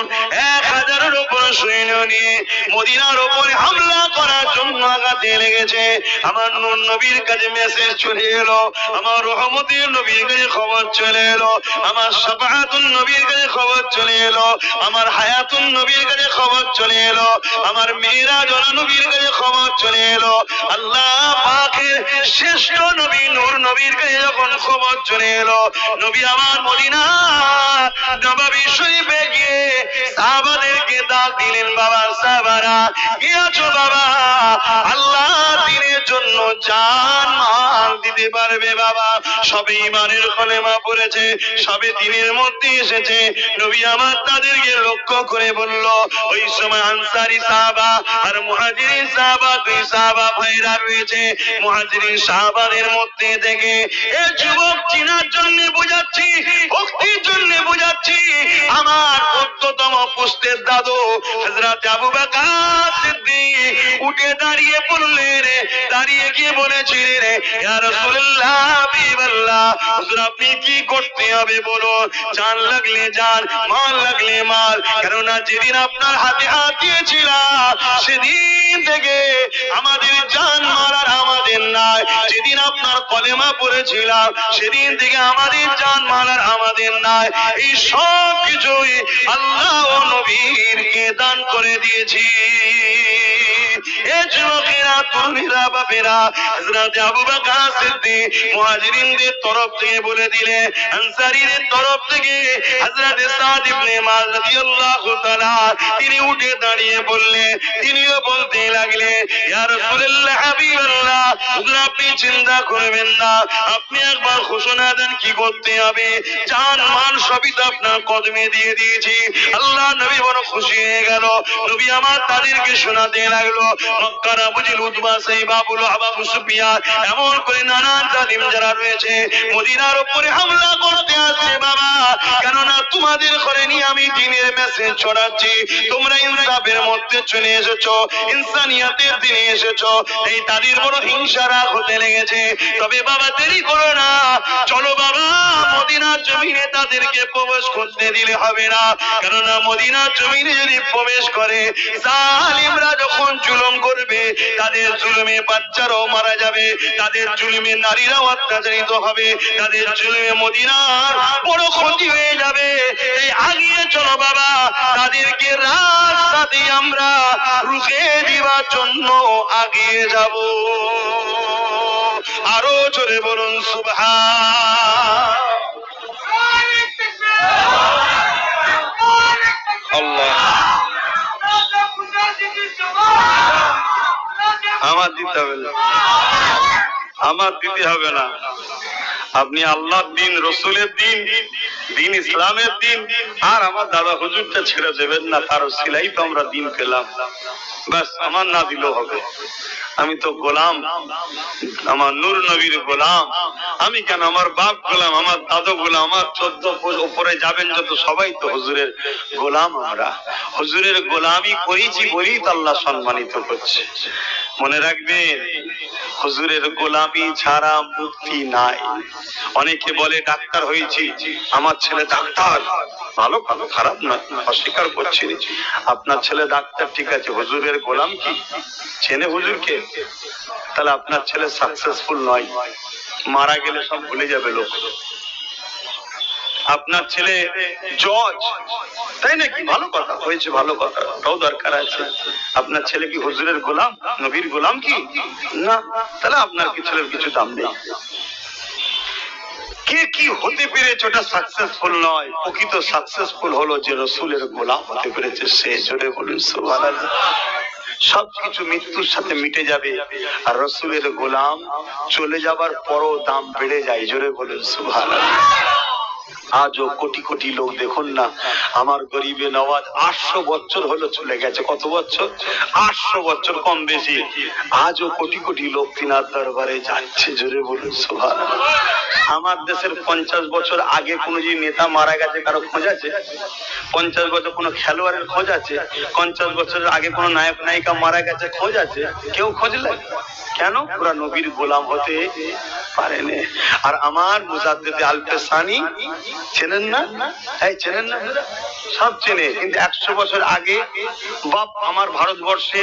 1000-এর উপর সৈন্য নিয়ে মদিনার উপরে হামলা করার জন্য আগাতে লেগেছে। আমার নূর নবীর কাছে মেসেজ চলে এলো, আমার রহমতের নবীর কাছে খবর চলে এলো, আমার শাফাআতুন নবীর কাছে খবর চলে এলো, আমার হায়াতুন নবীর কাছে খবর চলে এলো, আমার মিরাজ নবীর কাছে খবর চলে এলো। আল্লাহ পাকের শ্রেষ্ঠ নবী নূর নবীর কাছে যখন খবর চলে এলো, নবী আমার মদিনা নববী শরীফে গিয়ে সাহাবাদেরকে ডাক দিলেন বাবা সাহাবারা, কে আছো বাবা আল্লাহ দ্বীনের জন্য জান মাল দিতে পারবে বাবা? সবে ঈমানের কলেমা পড়েছে, সবে দ্বীনের মধ্যে এসেছে। নবী আমার তাদেরকে লক্ষ্য করে বলল, ওই সময় আনসারী সাহাবা আর মুহাজিরিন সাহাবা, দুই সাহাবা ভাইরা রয়েছে। মুহাজিরিন সাহাবাদের মধ্যে থেকে এ যুবক চিনার জন্য বোঝাচ্ছি, ভক্তির জন্য বোঝাচ্ছি, আমার অত্যতম পুস্তের দাদু হযরত আবু বকর সিদ্দিক উঠে দাঁড়িয়ে বললেন, দাঁড়িয়ে গিয়ে বলেছিলেন, ইয়া রাসূলুল্লাহ হাবিবাল্লাহ, হুজুর আপনি কি করতে হবে বলুন? জান লাগলে জান, মাল লাগলে মাল। কেননা যেদিন আপনার হাতে হাত দিয়েছিলাম সেদিন থেকে আমাদের জান মারার আমাদের নাই। যেদিন আপনার কলেমা পড়েছিলাম সেদিন থেকে আমাদের জান মারার আমাদের নাই। এই সব কিছুই আল্লাহ ও নবীরকে দান করে দিয়েছি। এ যুবকেরা, তরুণীরা, বাপেরা, হযরত আবু বকর সিদ্দিক মুহাজিরিনদের তরফ থেকে বলে দিলে, আনসারীদের তরফ থেকে হযরত সাদ ইবনে মুআয রাদিয়াল্লাহু তাআলা তিনি উঠে দাঁড়িয়ে বললেন, তিনিও বলতে লাগলেন, ইয়া রাসূলুল্লাহ হাবিবাল্লাহ, হুজুর আপনি চিন্তা করবেন না, আপনি একবার ঘোষণা দেন কি করতে হবে। জান মাল সবই তো আপনার কদমে দিয়ে দিয়েছি। আল্লাহ নবী বড় খুশি হয়ে গেল। নবী আমার তাদেরকে শোনাতে লাগলো, মক্কার আবু জেহেল, উতবা, সাইবা, আবু লাহাব, আবু সুফিয়ান, এমন করে নানান জালিম যারা রয়েছে মদিনার উপরে হামলা করতে আসছে বাবা। কেননা তোমাদের ঘরে নিয়ে আমি দ্বীনের মেসেজ ছড়াচ্ছি, তোমরা ইনসাফের মধ্যে চলে এসেছো, ইনসানিয়াতের দিনে এসেছো, এই তাদের বড় হিংসা রাগ হতে লেগেছে। তবে বাবা দেরি করো না, চলো বাবা মদিনার জমিনে তাদেরকে প্রবেশ করতে দিলে হবে না। কেননা মদিনার জমিনে যদি প্রবেশ করে জালিমরা যখন জুলুম করবে, তাদের জুলুমে বাচ্চারাও মারা যাবে, তাদের জুলুমে নারীরাও অত্যাচারিত হবে, তাদের জুলুমে মদিনার বড় ক্ষতি হয়ে যাবে। এই আগিয়ে চলো বাবা, তাদেরকে রাস্তা দিয়ে আমরা রুখে দিবার জন্য আগিয়ে যাব। আরো জোরে বলুন সুবহান আল্লাহ। আমার দিতে হবে না, আমার দিতে হবে না। আপনি আল্লাহর দিন, রসুলের দিন, দিন ইসলামের দিন, আর আমার দাদা হুজুরটা ছেড়ে দেবেন না। তার সিলাই তো আমরা দিন পেলাম, ব্যাস আমার না দিলেও হবে। আমি তো গোলাম, আমার নূর নবীর গোলাম। আমি কেন, আমার বাপ গোলাম, আমার দাদু গোলাম, আমার 14 উপরে যাবেন যত সবাই তো হুজুরের গোলাম। আমরা হুজুরের গোলামি করেছি বলেই তো আল্লাহ সম্মানিত করছে। মনে রাখবেন, হুজুরের গোলামি ছাড়া মুক্তি নাই। অনেকে বলে ডাক্তার হয়েছি, আমার ছেলে ডাক্তার, ভালো ভালো, খারাপ না, অস্বীকার করছি। আপনার ছেলে ডাক্তার ঠিক আছে, হুজুরের গোলাম কি চেনে হুজুরকে? তাহলে আপনার ছেলে সাকসেসফুল নয়, মারা গেলে সব ভুলে যাবে লোক। আপনার ছেলে জজ, তাই নাকি? ভালো কথা হয়েছে, ভালো কথা, ওটাও দরকার আছে। আপনার ছেলে কি হুজুরের গোলাম, নবীর গোলাম কি না? তাহলে আপনার কি ছেলের কিছু দাম নেই। কে কি হতে পেরেছে ওটা সাকসেসফুল নয়, প্রকৃত সাকসেসফুল হলো যে রসুলের গোলাম হতে পেরেছে সে। জোরে বলুন সুবহানাল্লাহ। সবকিছু মৃত্যুর সাথে মিটে যাবে, আর রসুলের গোলাম চলে যাবার পরও দাম বেড়ে যায়। জোরে বলুন সুবহানাল্লাহ। আজও কোটি কোটি লোক, দেখুন না, আমার গরিবে নওয়াজ 800 বছর হলো চলে গেছে। কত বছর? 800 বছর কম বেশি। আজও কোটি কোটি লোক তিনার দরবারে যাচ্ছে। জোরে বলুন সুবহানাল্লাহ। আমার দেশের 50 বছর আগে কোন যে নেতা মারা গেছে কারো খোঁজ আছে? 50 বছর কোন খেলোয়াড়ের খোঁজ আছে? 50 বছরের আগে কোন নায়ক নায়িকা মারা গেছে খোঁজ আছে? কেউ খোঁজ নেয়। কেন? পুরা নবীর গোলাম হতে পারেনি। আর আমার মুজাদ্দিদ আল-ফেসানি চেনেন না? এই চেনেন না? সব চেনে, কিন্তু 100 বছর আগে বাপ আমার ভারতবর্ষে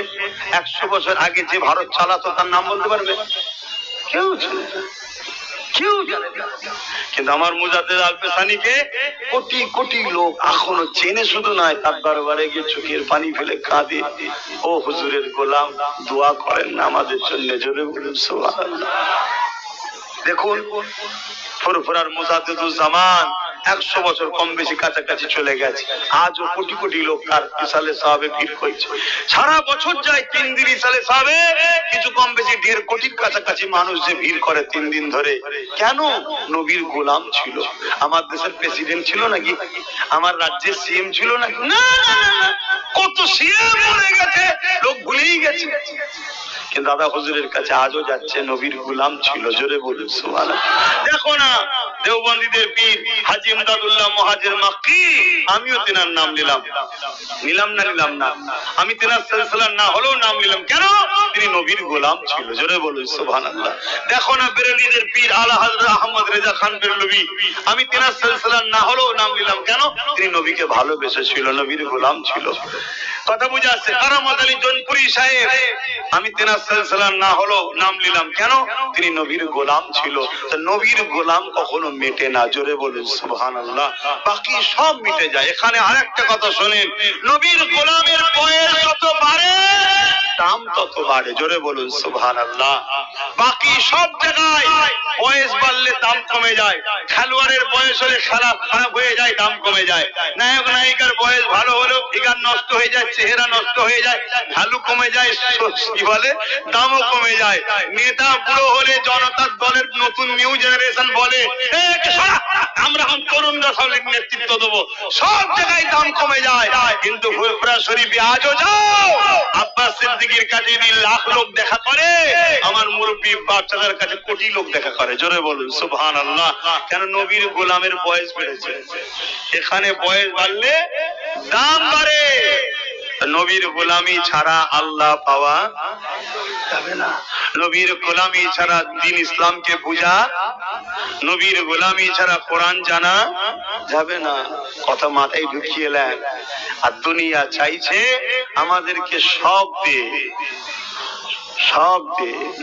100 বছর আগে যে ভারত চালাতো তার নাম বলতে পারবে? কেউ চেনে না, কেউ জানে না। কিন্তু আমার মুজাদ্দিদ আল-ফেসানিকে কোটি কোটি লোক এখনো চেনে। শুধু নয়, তার দরবারে গিয়ে চোখের পানি ফেলে কাঁদে, ও হুজুরের গোলাম, দোয়া করেন না আমাদের জন্য। জোরে বলুন সুবহানাল্লাহ। দেখুন ফুরফুরার মুজাদ্দিদুজ জামান 100 বছর কম বেশি কাছাকাছি চলে গেছে, আজও কোটি কোটি লোক তার ইসালে সাহাবে ভিড় করছে। সারা বছর যায় 3 দিন ইসালে সাহাবে, কিছু কম বেশি 1.5 কোটির কাছাকাছি মানুষ যে ভিড় করে 3 দিন ধরে। কেন? নবীর গোলাম ছিল। আমার দেশের প্রেসিডেন্ট ছিল নাকি? আমার রাজ্যের সিএম ছিল নাকি? না না না, কত সিএম মরে গেছে, লোক ভুলেই গেছে। কিন্তু দাদা হুজুরের কাছে আজও যাচ্ছে, নবীর গোলাম ছিল। জোরে বলুন সুবহানাল্লাহ। দেখো না দেওবন্দীদের পীর হাজী ইমদাদুল্লাহ মুহাজির মাক্কি, আমিও তেনার নাম নিলাম না, আমি তেনার সিলসিলার না হলেও নাম নিলাম। কেন? তিনি নবীর গোলাম ছিল। জোরে বলুন সুবহানাল্লাহ। দেখো না বেরেলভীদের পীর আলা হযরত আহমদ রেজা খান বেরেলভী, আমি তেনার সিলসিলার না হলেও নাম নিলাম। কেন? তিনি নবীকে ভালোবেসেছিল, নবীর গোলাম ছিল। কথা বুঝে আসছে? কারামত আলী জৌনপুরি সাহেব, আমি তেনার সিলসিলার না হলেও নাম নিলাম। কেন? তিনি নবীর গোলাম ছিল। তো নবীর গোলাম কখনো মেটে না। জোরে বলুন সুবহানাল্লাহ। বাকি সব মিটে যায়। এখানে আরেকটা কথা শোনেন, নবীর গোলামের বয়স যত বাড়ে দাম তত বাড়ে। জোরে বলুন সুবহানাল্লাহ। বাকি সব জায়গায় বয়স বাড়লে দাম কমে যায়। খেলোয়াড়ের বয়স হলে খেলা খারাপ হয়ে যায়, দাম কমে যায়। নায়ক নায়িকার বয়স ভালো হলেও ফিগার নষ্ট হয়ে যায়, চেহারা নষ্ট হয়ে যায়, ভ্যালু কমে যায়, কি বলে, দামও কমে যায়। নেতা বুড়ো হলে জনতার দলের নতুন নিউ জেনারেশন বলে আমরা এখন তরুণরা সব নেতৃত্ব দেবো, সব জায়গায় দাম কমে যায়। কিন্তু ফুরফুরা শরীফে আজও যাও, আব্বাস সিদ্দিকীর কাছে যদি লাখ লোক দেখা করে, আমার মুরব্বী বাচ্চাদের কাছে কোটি লোক দেখা করে। জোরে বলুন সুবহানাল্লাহ। কেন? নবীর গোলামের বয়স বেড়েছে। এখানে বয়স বাড়লে দাম বাড়ে। নবীর গোলামি ছাড়া আল্লাহ পাওয়া যাবে না। নবীর গোলামি ছাড়া দ্বীন ইসলামকে বুঝা, নবীর গোলামি ছাড়া কোরআন জানা যাবে না। কথা মাথায় ঢুকিয়ে নেন। আর দুনিয়া চাইছে আমাদেরকে সব দে,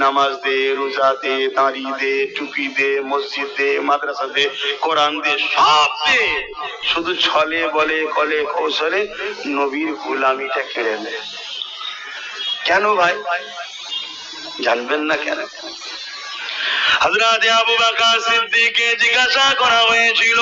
নামাজ দে, রোজা দে, দাঁড়ি দে, টুপি দে, মসজিদ দে, মাদ্রাসা দে, কোরআন দে, সব দে, শুধু ছলে বলে কলে কৌশলে নবীর গোলামিটা কেড়ে নেয়। কেন ভাই জানবেন না কেন? হযরত আবু বকর সিদ্দিককে জিজ্ঞাসা করা হয়েছিল,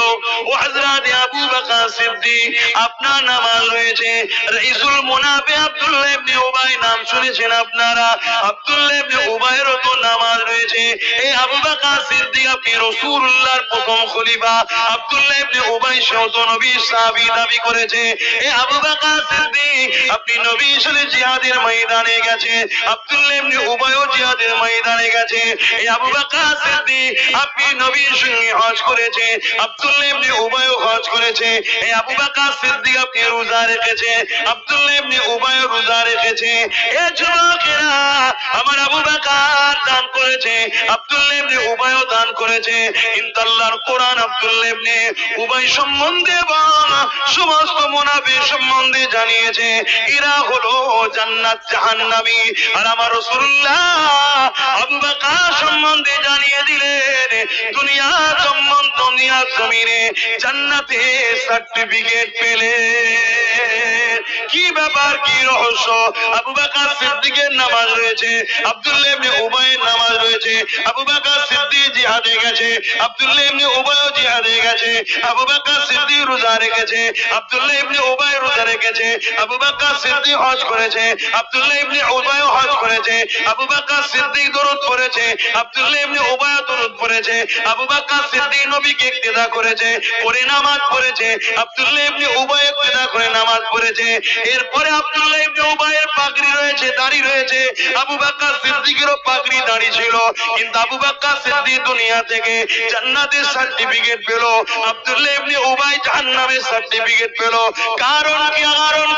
ও হযরত আবু বকর সিদ্দিক, আপনার নামাজ রয়েছে, রাইসুল মুনাফিক আব্দুল্লাহ ইবনে উবাই নাম শুনেছেন আপনারা? আব্দুল্লাহ ইবনে উবাইয়েরও তো নামাজ রয়েছে। এই আবু বকর সিদ্দিক আপনি রাসূলুল্লাহর প্রথম খলিফা। আব্দুল্লাহ ইবনে উবাই সেও তো নবীর সাহাবী দাবি করেছে। এই আবু বকর সিদ্দিক আপনি নবীর সাথে জিহাদের ময়দানে গেছেন, আব্দুল্লাহ ইবনে উবাইও জিহাদের ময়দানে গেছে। এই আবু বকর সিদ্দিক আপনি নবীর সঙ্গে হজ করেছে, আব্দুল্লাহ ইবনে উবাইও হজ করেছে। এই আবু বকর সিদ্দিক আপনি রোজা রেখেছে, আব্দুল্লাহ ইবনে উবাইও রোজা রেখেছে। এ যুবকেরা, আমার আবু বকর দান করেছে, আব্দুল্লাহ ইবনে উবাইও দান করেছে। কিন্তু আল্লাহর কোরআন আব্দুল্লাহ ইবনে উবাই সম্বন্ধে এবং সমস্ত মুনাফিক সম্বন্ধে জানিয়েছে, এরা হলো জান্নাত জাহান্নামী। আর আমার রাসূলুল্লাহ আবু বকর সম্বন্ধে জানিয়ে দিলেন, দুনিয়ার জমিনে জান্নাতে সার্টিফিকেট পেলে। কি ব্যাপার, কি রহস্য? আবু বকর সিদ্দিকের নামাজ রয়েছে, আব্দুল্লাহ ইবনে উবাইয়ের নামাজ রয়েছে। আবু বকর সিদ্দিক জিহাদে গেছে, আব্দুল্লাহ ইবনে উবাইও জিহাদে গেছে। আবু বকর সিদ্দিক রোজা রেখেছে, আব্দুল্লাহ ইবনে উবাই রোজা রেখেছে। আবু বকর সিদ্দিক হজ করেছে, আব্দুল্লাহ ইবনে উবাইও হজ করেছে। আবু বকর সিদ্দিক দরুদ পড়েছে, আব্দুল্লাহ ইবনে উবাইও দরুদ পড়েছে। আবু বকর সিদ্দিক নবীকে ইক্তেদা করেছে, করে নামাজ পড়েছে। আব্দুল্লাহ ইবনে উবাই ইক্তেদা করে নামাজ পড়েছে। এরপরে আব্দুল্লাহ ইবনে উবাইয়ের পাগড়ি রয়েছে, দাড়ি রয়েছে। আবু বকর সিদ্দিকেরও পাগড়ি দাড়ি ছিল, কিন্তু আবু বকর সিদ্দিক দুনিয়া থেকে জান্নাতের সার্টিফিকেট পেল, আব্দুল্লাহ ইবনে উবাই জাহান্নামের সার্টিফিকেট পেল। কারণ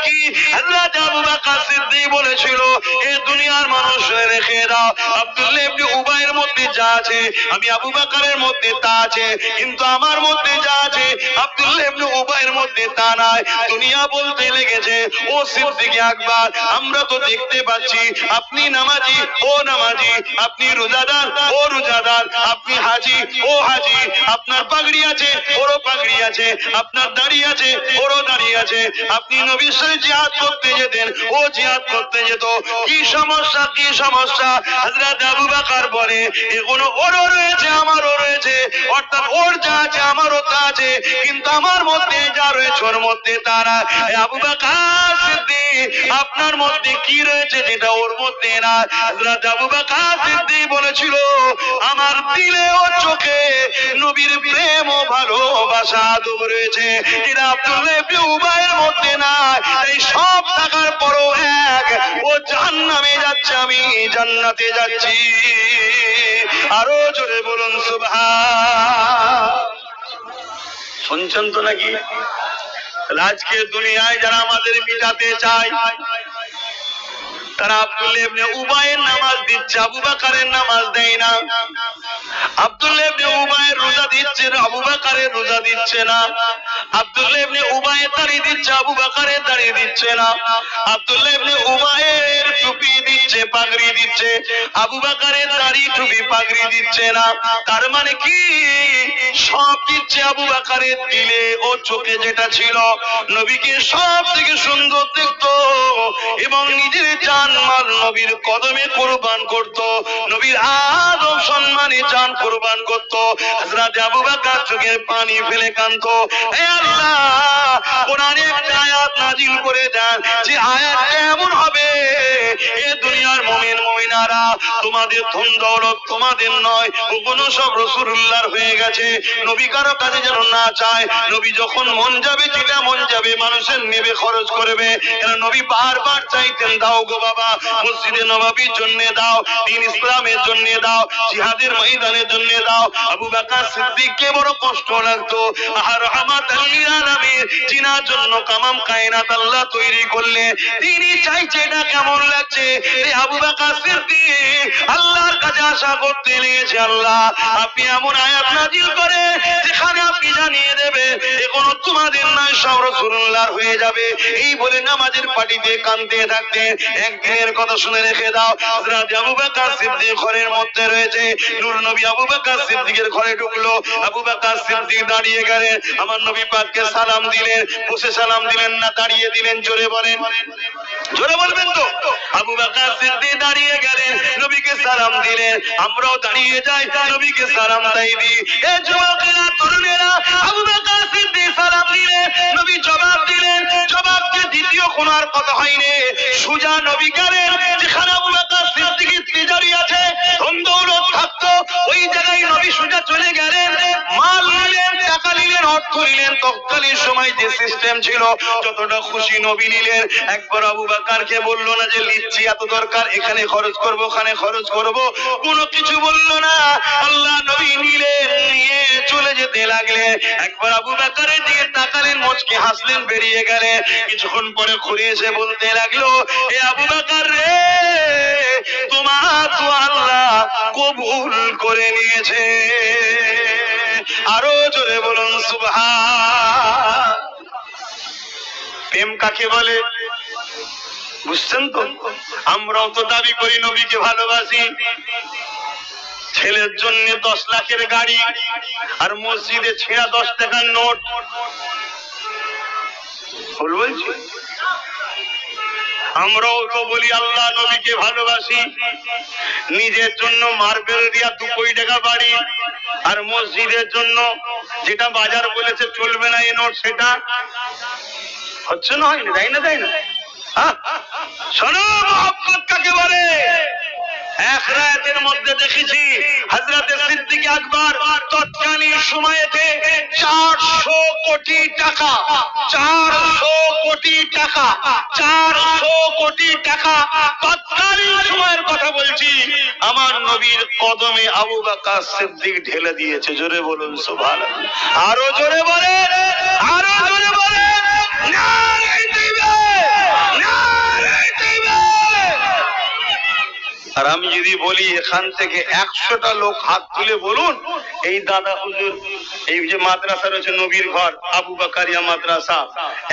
কি? হযরত আবু বকর সিদ্দিক বলেছিল, এই দুনিয়ার মানুষ রেখে দাও, আব্দুল্লাহ ইবনে উবাইয়ের মধ্যে যা আছে আমি আবু বকরের মধ্যে তা আছে, কিন্তু আমার মধ্যে যা আছে আব্দুল্লাহ ইবনে উবাইয়ের মধ্যে তা নাই। দুনিয়া বলতে লেগেছে ও সিদ্দিক আকবর, আমরা তো দেখতে পাচ্ছি আপনি নামাজি, ও নামাজি, আপনি রোজাদার, ও রোজাদার, আপনি হাজি, ও হাজি, আপনার পাগড়ি আছে, ওরও পাগড়ি আছে, আপনার দাড়ি আছে, ওরও দাড়ি আছে, আপনি নবীর সাথে জিহাদ করতে যেতেন, ও জিহাদ করতে যেত, কি সমস্যা, কি সমস্যা? হযরত আবু বকর বলে এগুলো ওরও রয়েছে, আমারও রয়েছে, অর্থাৎ ওর যা আছে আমারও তা আছে, কিন্তু আমার মধ্যে যা রয়েছে ওর মধ্যে তারা। আবু বকর সিদ্দিক, আপনার মধ্যে কি রয়েছে যেটা ওর মধ্যে না? হযরত আবু বকর সিদ্দিক বলেছিল আমার দিলে ও চোখে নবীর প্রেম ও ভালোবাসা আদব রয়েছে, যেটা আব্দুল্লাহ ইবনে উবাইয়ের মধ্যে না। এই সব থাকার পরও এক, ও জাহান্নামে যাচ্ছে, আমি জান্নাতে যাচ্ছি। আরো জোরে বলুন সুবহান। শুনছেন তো নাকি? আজকে দুনিয়ায় যারা আমাদের মিটাতে চায়, তারা আব্দুল্লাহ ইবনে উবাইয়ের নামাজ দিচ্ছে, আবু বকরের নামাজ দেয় না। আব্দুল্লাহ ইবনে উবাইয়ের রোজা দিচ্ছে, আবু বকরের রোজা দিচ্ছে না। আব্দুল্লাহ ইবনে উবাইয়ের দাড়ি দিচ্ছে, আবু বকরের দাড়ি দিচ্ছে না। আব্দুল্লাহ ইবনে উবাইয়ের টুপি দিচ্ছে, পাগড়ি দিচ্ছে, আবু বকরের দাড়ি, টুপি, পাগড়ি দিচ্ছে না। তার মানে কি? সব দিচ্ছে আবু বকরের দিলে ও চোখে যেটা ছিল, নবীকে সব থেকে সুন্দর দেখতো এবং নিজের জান মাল নবীর কদমে কুরবান করত, নবীর আদব সম্মানে জান কুরবান করত। হযরত আবু বকর চোখের পানি ফেলে কাঁদতো, হে আল্লাহ, কোরআনে একটা আয়াত নাজিল করে দেন, যে আয়াতটা এমন হবে এ দুনিয়ার মুমিন মুমিনারা তোমাদের ধন দৌলত তোমাদের নয়, ওগুলো সব রাসূলুল্লাহর হয়ে গেছে, নবী কারো কাছে যেন না চায়। নবী যখন মন যাবে, যেটা মন যাবে মানুষের নেবে, খরচ করবে। কেন নবী বারবার চাইতেন, দাও গো বাবা, মসজিদে নববীর জন্য দাও, দ্বীন ইসলামের জন্য দাও, জিহাদের ময়দানের জন্য দাও। আবু বকর সিদ্দিককে বড় কষ্ট লাগতো, আর রাহমাতাল লিল আলামিন জিনার জন্য তামাম কায়নাত আল্লাহ তৈরি করলে, তিনি চাইছে এটা কেমন লাগছে। এই আবু বকর সিদ্দিক আল্লাহর কাছে আশা করতে লেগেছে, আল্লাহ আপনি এমন আয়াত নাজিল করে যেখানে আপনি জানিয়ে দেবে এগুলো তোমাদের নয়, সব রাসূলুল্লাহর হয়ে যাবে। এই বলে নামাজের পাটিতে কাঁদতে থাকতেন। একদিনের কথা শুনে রেখে দাও, হযরত আবু বকর সিদ্দিক ঘরের মধ্যে রয়েছে, নূর নবী আবু বকর সিদ্দিকের ঘরে ঢুকলো। আবু বকর সিদ্দিক দাঁড়িয়ে গেলেন, আমার নবী পাককে সালাম দিলেন, বসে সালাম দিলেন না দাঁড়িয়ে দিলেন? জোরে বলেন, জোরে বলবেন তো। আবু বকর সিদ্দিক দাঁড়িয়ে গেলেন, নবীকে সালাম দিলেন। আমরাও দাঁড়িয়ে যাই, নবীকে সালাম দিই। এ যুবকেরা, তরুণেরা, আবু বকর সিদ্দিক সালাম দিলেন, নবী জবাব দিলেন। জবাব দিয়ে দ্বিতীয় কোন আর কথা হয়নি, সুজা নবী গেলেন যেখানে আবু বকর সিদ্দিকের তিজারি আছে, ধন দৌলত থাকতো, ওই জায়গায় নবী সুজা চলে গেলেন। মাল নিলেন, টাকা নিলেন, অর্থ নিলেন। তৎকালীন সময় যে সিস্টেম ছিল, যতটা খুশি নবী নিলেন। একবার আবু বকরকে বললো না যে লিচ্ছি এত দরকার, এখানে খরচ করব, ওখানে খরচ করব, কোনো কিছু বললো না। আল্লাহ নবী নিলেন, নিয়ে চলে যেতে লাগলেন। একবার আবু বকরের দিকে তাকালেন, মুচকি হাসলেন, বেরিয়ে গেলেন। কিছুক্ষণ পরে ঘুরে এসে বলতে লাগলো, এ আবু বকর রে, তোমার তো আল্লাহ কবুল করে নিয়েছে। আরো জোরে বলুন সুবহান। প্রেম কাকে বলে বুঝছেন তো? আমরাও তো দাবি করি নবীকে ভালোবাসি, ছেলের জন্য 10 লাখের গাড়ি আর মসজিদে ছেঁড়া 10 টাকার নোট। বলছি আমরাও তো বলি আল্লাহ নবীকে ভালোবাসি, নিজের জন্য মার্বেল দিয়া 2 কোটি টাকা বাড়ি আর মসজিদের জন্য যেটা বাজার বলেছে চলবে না এ নোট, সেটা হচ্ছে না, হয়নি, তাই না? তাই না? শোনো, মহব্বত কাকে বলে? এক রাতের মধ্যে দেখেছি হযরত সিদ্দিক আকবর তৎকালীন সময়েতে 400 কোটি টাকা, 400 কোটি টাকা, 400 কোটি টাকা তৎকালীন সময়ের কথা বলছি, আমার নবীর কদমে আবু বকর সিদ্দিক ঢেলে দিয়েছে। জোরে বলুন সুবহানাল্লাহ। আরো জোরে বলেন, আরো জোরে বলেন, নারে তাকবীর, নারে তাকবীর। আর আমি যদি বলি এখান থেকে 100টা লোক হাত তুলে বলুন, এই দাদা হুজুর এই যে মাদ্রাসা রয়েছে নবীর ঘর আবু বাকারিয়া মাদ্রাসা,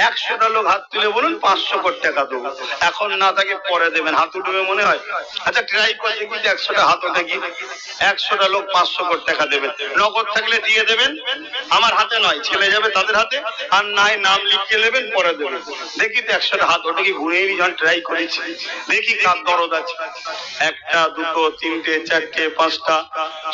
100টা লোক হাত তুলে বলুন 500 কোটি টাকা দেবো। এখন না তাকে পরে দেবেন, হাত উঠবে মনে হয়? আচ্ছা ট্রাই করে দেখি 100টা হাত ওঠে কি? 100টা লোক 500 কোটি টাকা দেবেন, নগদ থাকলে দিয়ে দেবেন, আমার হাতে নয়, ছেলে যাবে তাদের হাতে, আর নাই নাম লিখিয়ে নেবেন, পরে দেবেন। দেখি তো 100টা হাত ওঠে কি? ঘুরে যখন ট্রাই করেছি দেখি কার দরদ আছে। 1টা 2টো 3টে 4টে 5টা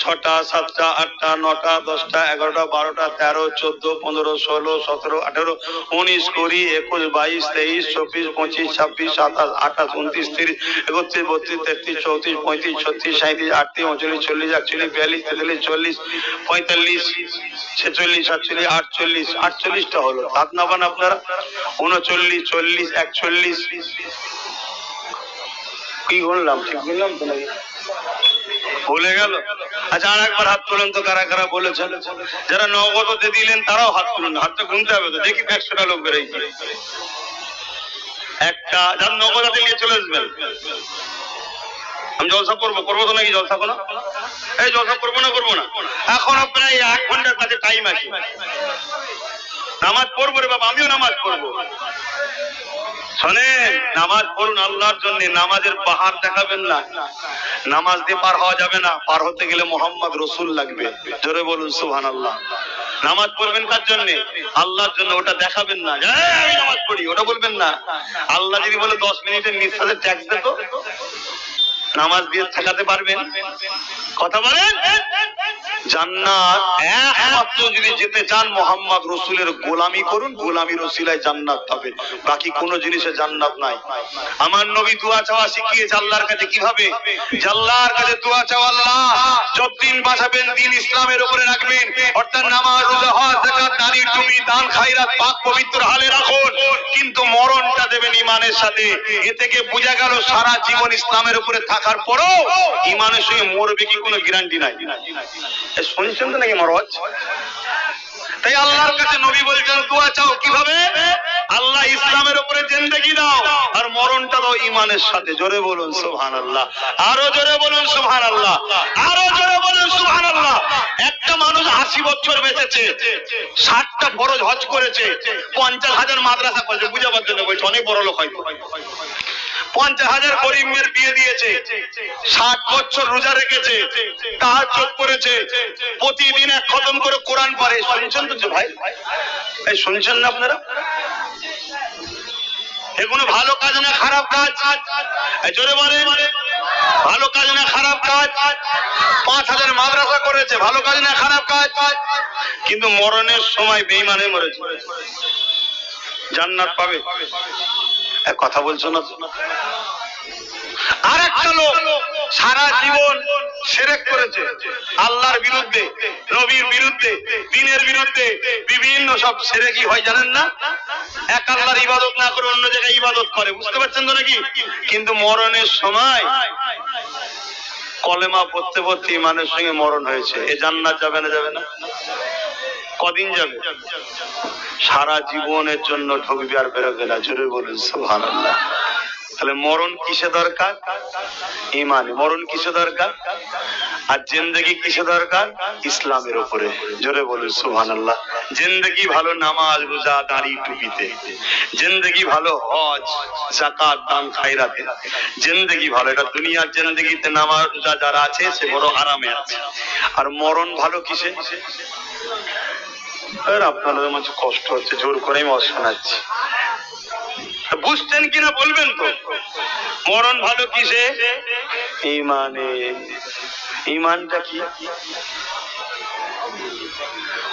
6টা 7টা 8টা 9টা 10টা 11টা 12টা 13 14 15 16 17 18 19 20 21 22 23 24 25 26 27 28 29 30 31 32 33 34 35 36 37 38 39 40 41 42 43 44 45 46 47 48 48টা হলো। হাত নামান আপনারা। 39 40 41 কি বললাম? ঠিক বললাম তো নাকি? ভুলে গেল? আচ্ছা আর একবার হাত তুলুন তো কারা কারা বলেছেন। যারা নগদতে দিলেন তারাও হাত তুলুন, হাতটা গুনতে হবে তো, দেখি 100টা লোক বেরোয়। একটা যার নগদাতে নিয়ে চলে আসবেন। আমি জলসা করবো তো নাকি? জলসা কোনো এই জলসা করবো না এখনো প্রায় 1 ঘন্টার কাছে টাইম আছে। নামাজ পড়বো রে বাবা, আমিও নামাজ পড়বো। শোনেন, নামাজ পড়ুন আল্লাহর জন্য, নামাজের পাহাড় দেখাবেন না। নামাজ দিয়ে পার হওয়া যাবে না, পার হতে গেলে মোহাম্মদ রসুল লাগবে। জোরে বলুন সুবহানাল্লাহ। নামাজ পড়বেন কার জন্য? আল্লাহর জন্য। ওটা দেখাবেন না আমি নামাজ পড়ি, ওটা বলবেন না। আল্লাহ যদি বলে 10 মিনিটের নিঃশ্বাসের ট্যাক্স দে তো নামাজ দিয়ে ঠেকাতে পারবেন? কথা বলেন। জান্নাত একমাত্র যদি যেতে চান মোহাম্মদ রসুলের গোলামি করুন, গোলামির ওসিলায় জান্নাত পাবেন, বাকি কোন জিনিসে জান্নাত নাই। আমার নবী দোয়া চাওয়া শিখিয়েছে আল্লাহর কাছে কিভাবে। আল্লাহর কাছে দোয়া চাওয়া, আল্লাহ যতদিন বাঁচাবেন দিন ইসলামের উপরে রাখবেন, অর্থাৎ নামাজ রোজা হজ যাকাত দাড়ি টুপি দান খায়রাত পাক পবিত্র হালে রাখুন, কিন্তু মরণটা দেবেন ঈমানের সাথে। এ থেকে বোঝা গেল সারা জীবন ইসলামের উপরে থাকার পরও ঈমানের সঙ্গে মরবে কি কোনো গ্যারান্টি নাই। শুনছেন তো নাকি মরজ? তাই আল্লাহর কাছে নবী বলছেন দোয়া চাও কিভাবে? আল্লাহ ইসলামের উপরে জিন্দেগি দাও আর মরণটা দাও ঈমানের সাথে। জোরে বলুন সুবহানাল্লাহ, আরো জোরে বলুন সুবহানাল্লাহ, আরো জোরে বলুন সুবহানাল্লাহ। একটা মানুষ 80 বছর বেঁচেছে, 60টা ফরজ হজ করেছে, 50,000 মাদ্রাসা করেছে, বুঝাবার জন্য বলছে, অনেক বড় লোক হয়তো। 50,000 গরিব মেয়ের বিয়ে দিয়েছে, 60 বছর রোজা রেখেছে, তাহাজ্জুদ করেছে, প্রতিদিন 1 খতম করে কোরআন পড়ে। শুনছেন তো ভাই? এই শুনছেন না আপনারা? এগুলো ভালো কাজ না খারাপ কাজ? জোরে বলেন, ভালো কাজ না খারাপ কাজ? 5,000 মাদ্রাসা করেছে, ভালো কাজ না খারাপ কাজ? কিন্তু মরণের সময় বেঈমানে মরেছে, জান্নাত পাবে? কথা বলছো না? আর একটা লোক সারা জীবন শিরক করেছে, আল্লাহর বিরুদ্ধে, নবীর বিরুদ্ধে, দ্বীনের বিরুদ্ধে, বিভিন্ন সব শিরকি হয় জানেন না? এক আল্লাহর ইবাদত না করে অন্য জায়গায় ইবাদত করে, বুঝতে পারছেন তো নাকি? কিন্তু মরণের সময় কলেমা পড়তে পড়তে ঈমানের সঙ্গে মরণ হয়েছে, এ জান্নাত যাবে না? যাবে না? কদিন যাবে? সারা জীবনের জন্য ঢুকবে আর বেরোবে না। জোরে বলুন সুবহানাল্লাহ। তাহলে মরণ কিসে দরকার? ঈমানে। মরণ কিসে দরকার? আর জিন্দেগি কিসে দরকার? ইসলামের উপরে। জোরে বলুন সুবহানাল্লাহ। জিন্দেগি ভালো নামাজ রোজা দাড়ি টুপিতে, জিন্দেগি ভালো হজ যাকাত দান খায়রাতে, জিন্দেগি ভালো। এটা দুনিয়ার জিন্দেগিতে নামাজ রোজা যারা আছে সে বড় আরামে আছে। আর মরণ ভালো কিসে? আপনাদের মাঝে কষ্ট হচ্ছে, জোর করে আমি শোনাচ্ছি, বুঝছেন কিনা বলবেন তো? মরণ ভালো কিসে? ঈমানে। ঈমানটা কি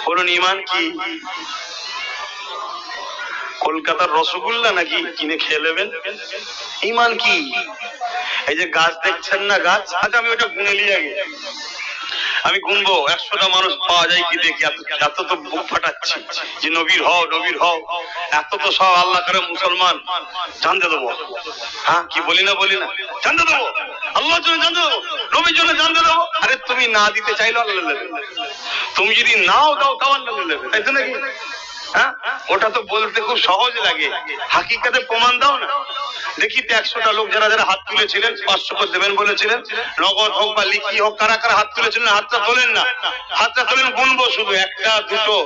বলুন? ঈমান কি? কলকাতার রসগোল্লা নাকি কিনে খেয়ে নেবেন? ঈমান কি? এই যে গাছ দেখছেন না, গাছ, আচ্ছা আমি ওটা গুনে নিয়ে আগে, আমি গুনবো 100টা মানুষ পাওয়া যায় কি দেখি। এত তো বুক ফাটাচ্ছি যে নবীর হও, নবীর হও, এত তো সব আল্লাহ করে মুসলমান, জানতে দেবো। হ্যাঁ কি বলি না? জানতে দেবো, আল্লাহর জন্য জানতে দেবো, নবীর জন্য জানতে দেবো। আরে তুমি না দিতে চাইলে আল্লাহ নেবে, তুমি যদি নাও দাও তাও আল্লাহ নেবে, তাই তো নাকি? হ্যাঁ, ওটা তো বলতে খুব সহজ লাগে, হাকিকাতে প্রমাণ দাও না। দেখি 100টা লোক যারা যারা হাত তুলেছিলেন 500 করে দেবেন বলেছিলেন, নগদ হোক বা লিখি হোক, কারা কারা হাত তুলেছিলেন হাতটা তোলেন না, হাতটা তোলেন, গুনবো শুধু 1টা 2টো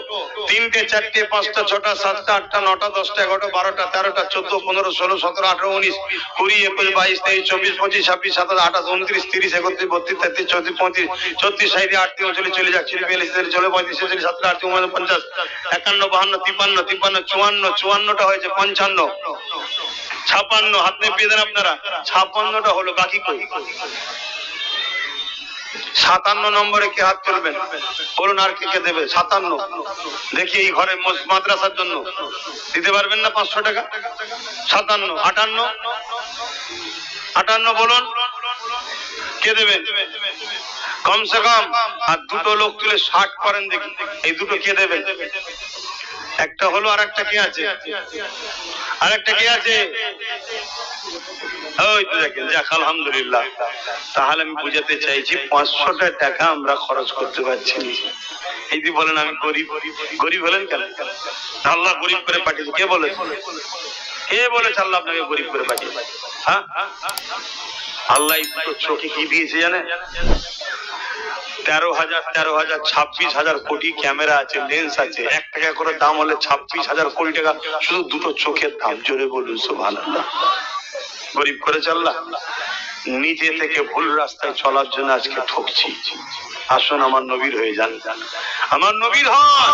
3টে 4টে 5টা 6টা 7টা 8টা 9টা 10টা 11টা 12টা 13টা 14 15 16 17 18 19 20 21 22 23 24 25 26 27 28 29 30 31 32 33 34 35 36 37 38 39 চলে যাচ্ছে 42 চলে 35 46 47 48 49 50 51 52 53 54 54টা হয়েছে, 55 56 হাত নেপিয়ে দেন আপনারা, 56টা হলো, বাকি কই? 57 নম্বরে কে হাত তুলবেন বলুন, আর কে কে দেবে? 57 দেখি এই ঘরে মাদ্রাসার জন্য দিতে পারবেন না 500 টাকা? 57 58 58 বলুন, কে দেবেন কমসে কম? আর 2টো লোক তুলে 60 করেন দেখি, এই 2টো কে দেবেন? একটা হলো, আর একটা কে আছে? আর একটা কে আছে? ওই তো দেখেন, যাক আলহামদুলিল্লাহ। তাহলে আমি বুঝাতে চাইছি 500টা টাকা আমরা খরচ করতে পারছি না। এই যে বলেন আমি গরিব, গরিব হলেন কেন? আল্লাহ গরিব করে পাঠিয়েছে, কে বলেছে? কে বলেছে আল্লাহ আপনাকে গরিব করে পাঠিয়েছে? হ্যাঁ, আল্লাহ চোখে কি দিয়েছে জানেন? 13,000 26,000 কোটি ক্যামেরা আছে, লেন্স আছে, 1 টাকা করে দাম হলে 26,000 কোটি টাকা শুধু 2টো চোখের দাম। জোরে বলুন সুবহানাল্লাহ। গরিব করেছে আল্লাহ। নিজে থেকে ভুল রাস্তায় চলার জন্য আজকে ঠকছি। আসুন আমার নবীর হয়ে যান, আমার নবীর হন,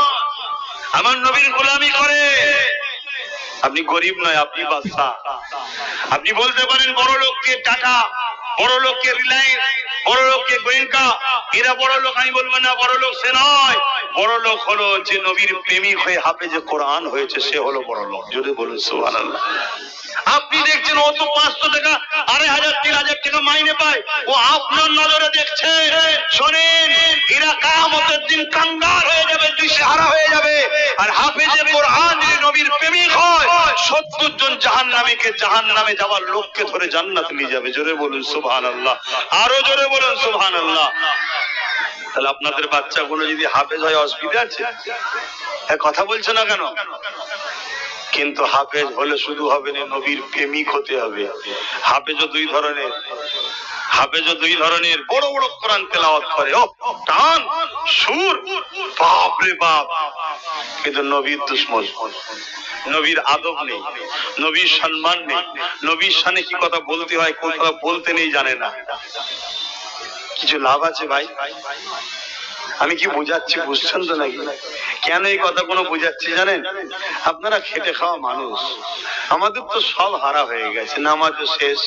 আমার নবীর গোলামি করে। আপনি গরিব নয়, আপনি বাদশা। আপনি বলতে পারেন বড় লোককে টাটা, বড় লোককে রিলায়েন্স, বড় লোককে গোয়েঙ্কা, এরা বড় লোক। আমি বলবো না বড় লোক সে নয়, বড় লোক হলো যে নবীর প্রেমিক হয়ে হাফেজে কোরআন হয়েছে, সে হলো বড় লোক। যদি বলুন সুবহানাল্লাহ। আপনি দেখছেন ও তো 500 টাকা 2,500 3,000 টাকা মাইনে পায়, ও আপনার নজরে দেখছে। শোনেন, এরা কিয়ামতের দিন কাঙ্গাল হয়ে যাবে, দিশেহারা হয়ে যাবে। আর হাফেজে কোরআন যদি নবীর প্রেমিক হয়, 70 জন জাহান্নামীকে জাহান্নামে যাওয়ার লোককে ধরে জান্নাতে নিয়ে যাবে। জোরে বলুন সুবহানাল্লাহ, আরো জোরে বলুন সুবহানাল্লাহ। তাহলে আপনাদের বাচ্চাগুলো যদি হাফেজ হয় অসুবিধা আছে? কথা বলছে না কেন? কিন্তু হাফেজ হলে শুধু হবে না, নবীর প্রেমিক হতে হবে। হাফেজও 2 ধরনের, হাফেজও 2 ধরনের। বড় বড় কোরআন তেলাওয়াত করে, ও টান সুর, বাপ রে বাপ, কিন্তু নবীর দুশমন, নবীর আদব নেই, নবীর সম্মান নেই, নবীর শানে কি কথা বলতে হয় কোন কথা বলতে নেই জানে না। কিছু লাভ আছে ভাই? আমি কি বুঝাচ্ছি বুঝছেন তো নাকি? কেন এই কথা কোনো বুঝাচ্ছি জানেন? আপনারা খেটে খাওয়া মানুষ, আমাদের তো সব হারা হয়ে গেছে। নামাজও শেষ,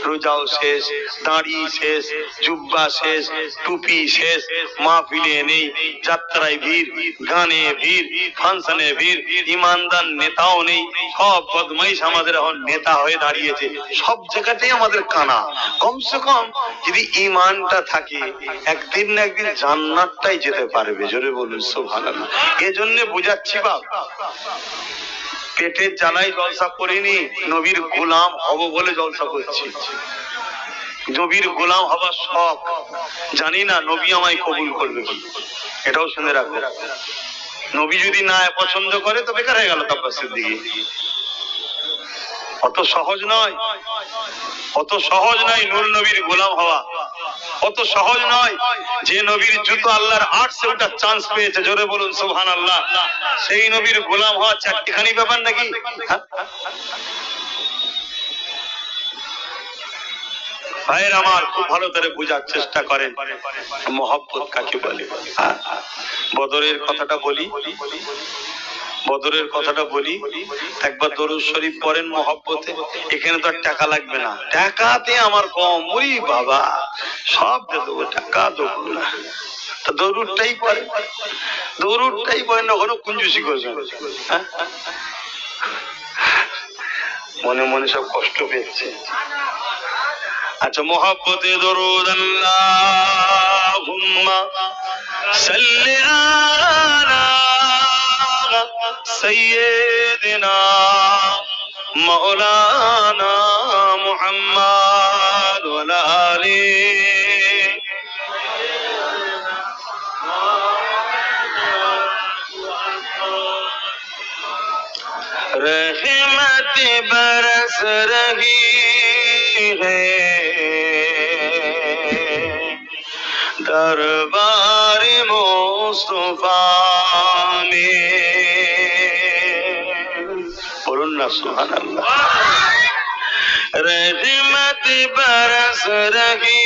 রোজাও শেষ, দাড়ি শেষ, জুব্বা শেষ, টুপি শেষ, মাহফিলে নেই, যাত্রায় ভিড়, গানে ভিড়, ফাংশনে ভিড়, ইমানদার নেতাও নেই, সব বদমাইশ আমাদের এখন নেতা হয়ে দাঁড়িয়েছে। সব জায়গাতেই আমাদের কানা। কমসে কম যদি ইমানটা থাকে, একদিন না একদিন জান্নাতটাই যেতে পারবে। জোরে বলুন সুবহানাল্লাহ। এজন্য বুঝাচ্ছি বাপ, পেটের জ্বালায় জলসা করিনি, নবীর গোলাম হব বলে জলসা করছি। নবীর গোলাম হবার শখ, জানি না নবী আমায় কবুল করবে কি, এটাও শুনে রাখবে। নবী যদি না পছন্দ করে তো বেকার হয়ে গেল তাপসের দিকে। অত সহজ নয়, অত সহজ নয় নূর নবীর গোলাম হওয়া, অত সহজ নয়। যে নবীর জুতো আল্লাহর আর্টসে ওটা চান্স পেয়েছে, জোরে বলুন সুবহানাল্লাহ, সেই নবীর গোলাম হওয়া চারটিখানি ব্যাপার নাকি? ভাইয়ের আমার, খুব ভালো করে বোঝার চেষ্টা করেন মহব্বত কাকে বলে। বদরের কথাটা বলি, বদরের কথাটা বলি। একবার দরুদ শরীফ পড়েন মহব্বতে, এখানে তো আর টাকা লাগবে না, টাকাতে আমার কম, ওই বাবা সব দিয়ে দেবো, টাকা দেবো না। দরুদটাই পড়েন, দরুদটাই পড়েন, ওখানে কুঞ্জুসি করবেন। মনে মনে সব কষ্ট পেয়েছে। আচ্ছা, মহব্বতে দরুদ আল্লাহুম্মা সাল্লি আলা সাইয়্যিদিনা মাওলানা মুহাম্মদ ওয়া আলা আলিহি। बरस रही है दरबार मुस्तफा में। बोलून ना सुभान अल्लाह। रहमत बरस रही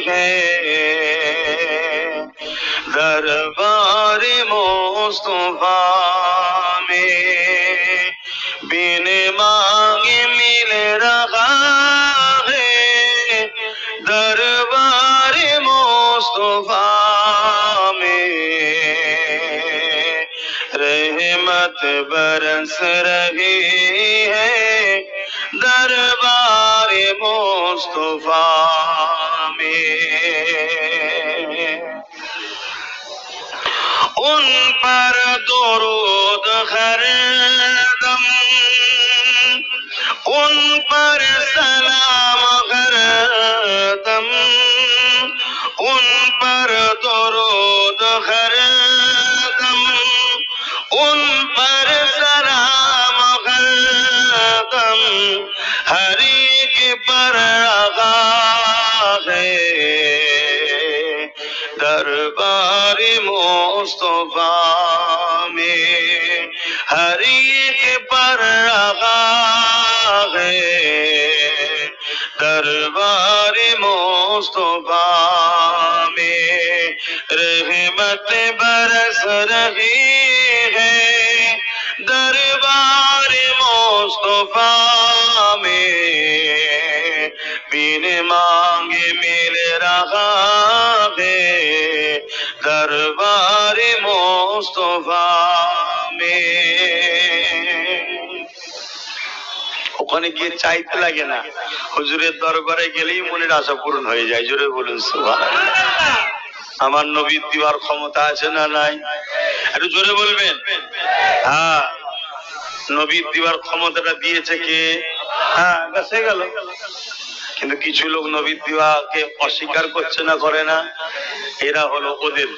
है दरबार मुस्तफा में। बिन मांगे मिल रहा है दरबार मुस्तफा में। रहमत बरस रही है दरबार मुस्तफा में। उन पर दुरूद हर दम, उन पर सलाम हर दम, उन पर दुरूद हर दम, उन पर सलाम हर दम। हर एक पर आगा है दरबार मुस्तफा में। हर एक पर आगा है दरबार मुस्तफा में। रहमत बरस रही है दरबार मुस्तफा में। बिन मांगे मिल रहा है दरबार मुस्तफा में। ওখানে গিয়ে চাইতে লাগে না, হুজুরের দরবারে গেলেই মনের আশা পূরণ হয়ে যায়। জোরে বলুন সুবহানাল্লাহ। আমার নবীর দিবার ক্ষমতা আছে না নাই? একটু জোরে বলবেন। হ্যাঁ, নবীর দিবার ক্ষমতাটা দিয়েছে কে? হ্যাঁ, ব্যাস হয়ে গেল। কিন্তু কিছু লোক নবীর দিওয়াকে অস্বীকার করছে না, করে না। এরা হলো ওদের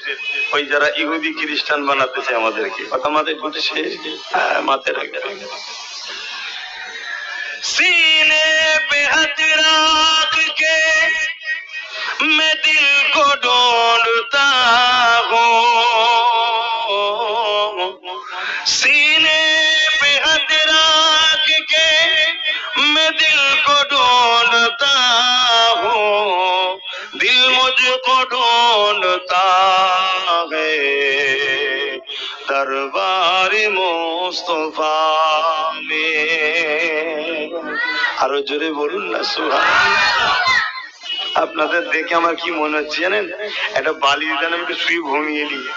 ওই যারা ইহুদি খ্রিস্টান বানাতেছে আমাদেরকে। কথা আমাদের বুঝছে? হ্যাঁ, মাথায় রাখবে। सीने पे हाथ रख के मैं दिल को ढूंढता हूँ। सीने पे हाथ रख के मैं दिल को ढूंढता हूँ। दिल मुझको ढूंढता है दरबार मुस्तफा में। আরো জোরে বলুন না সুবহানাল্লাহ। আপনাদের দেখে আমার কি মনে হচ্ছে জানেন? একটা বালি দিতেন, আমি একটু শুয়ে ঘুমিয়ে নিয়ে।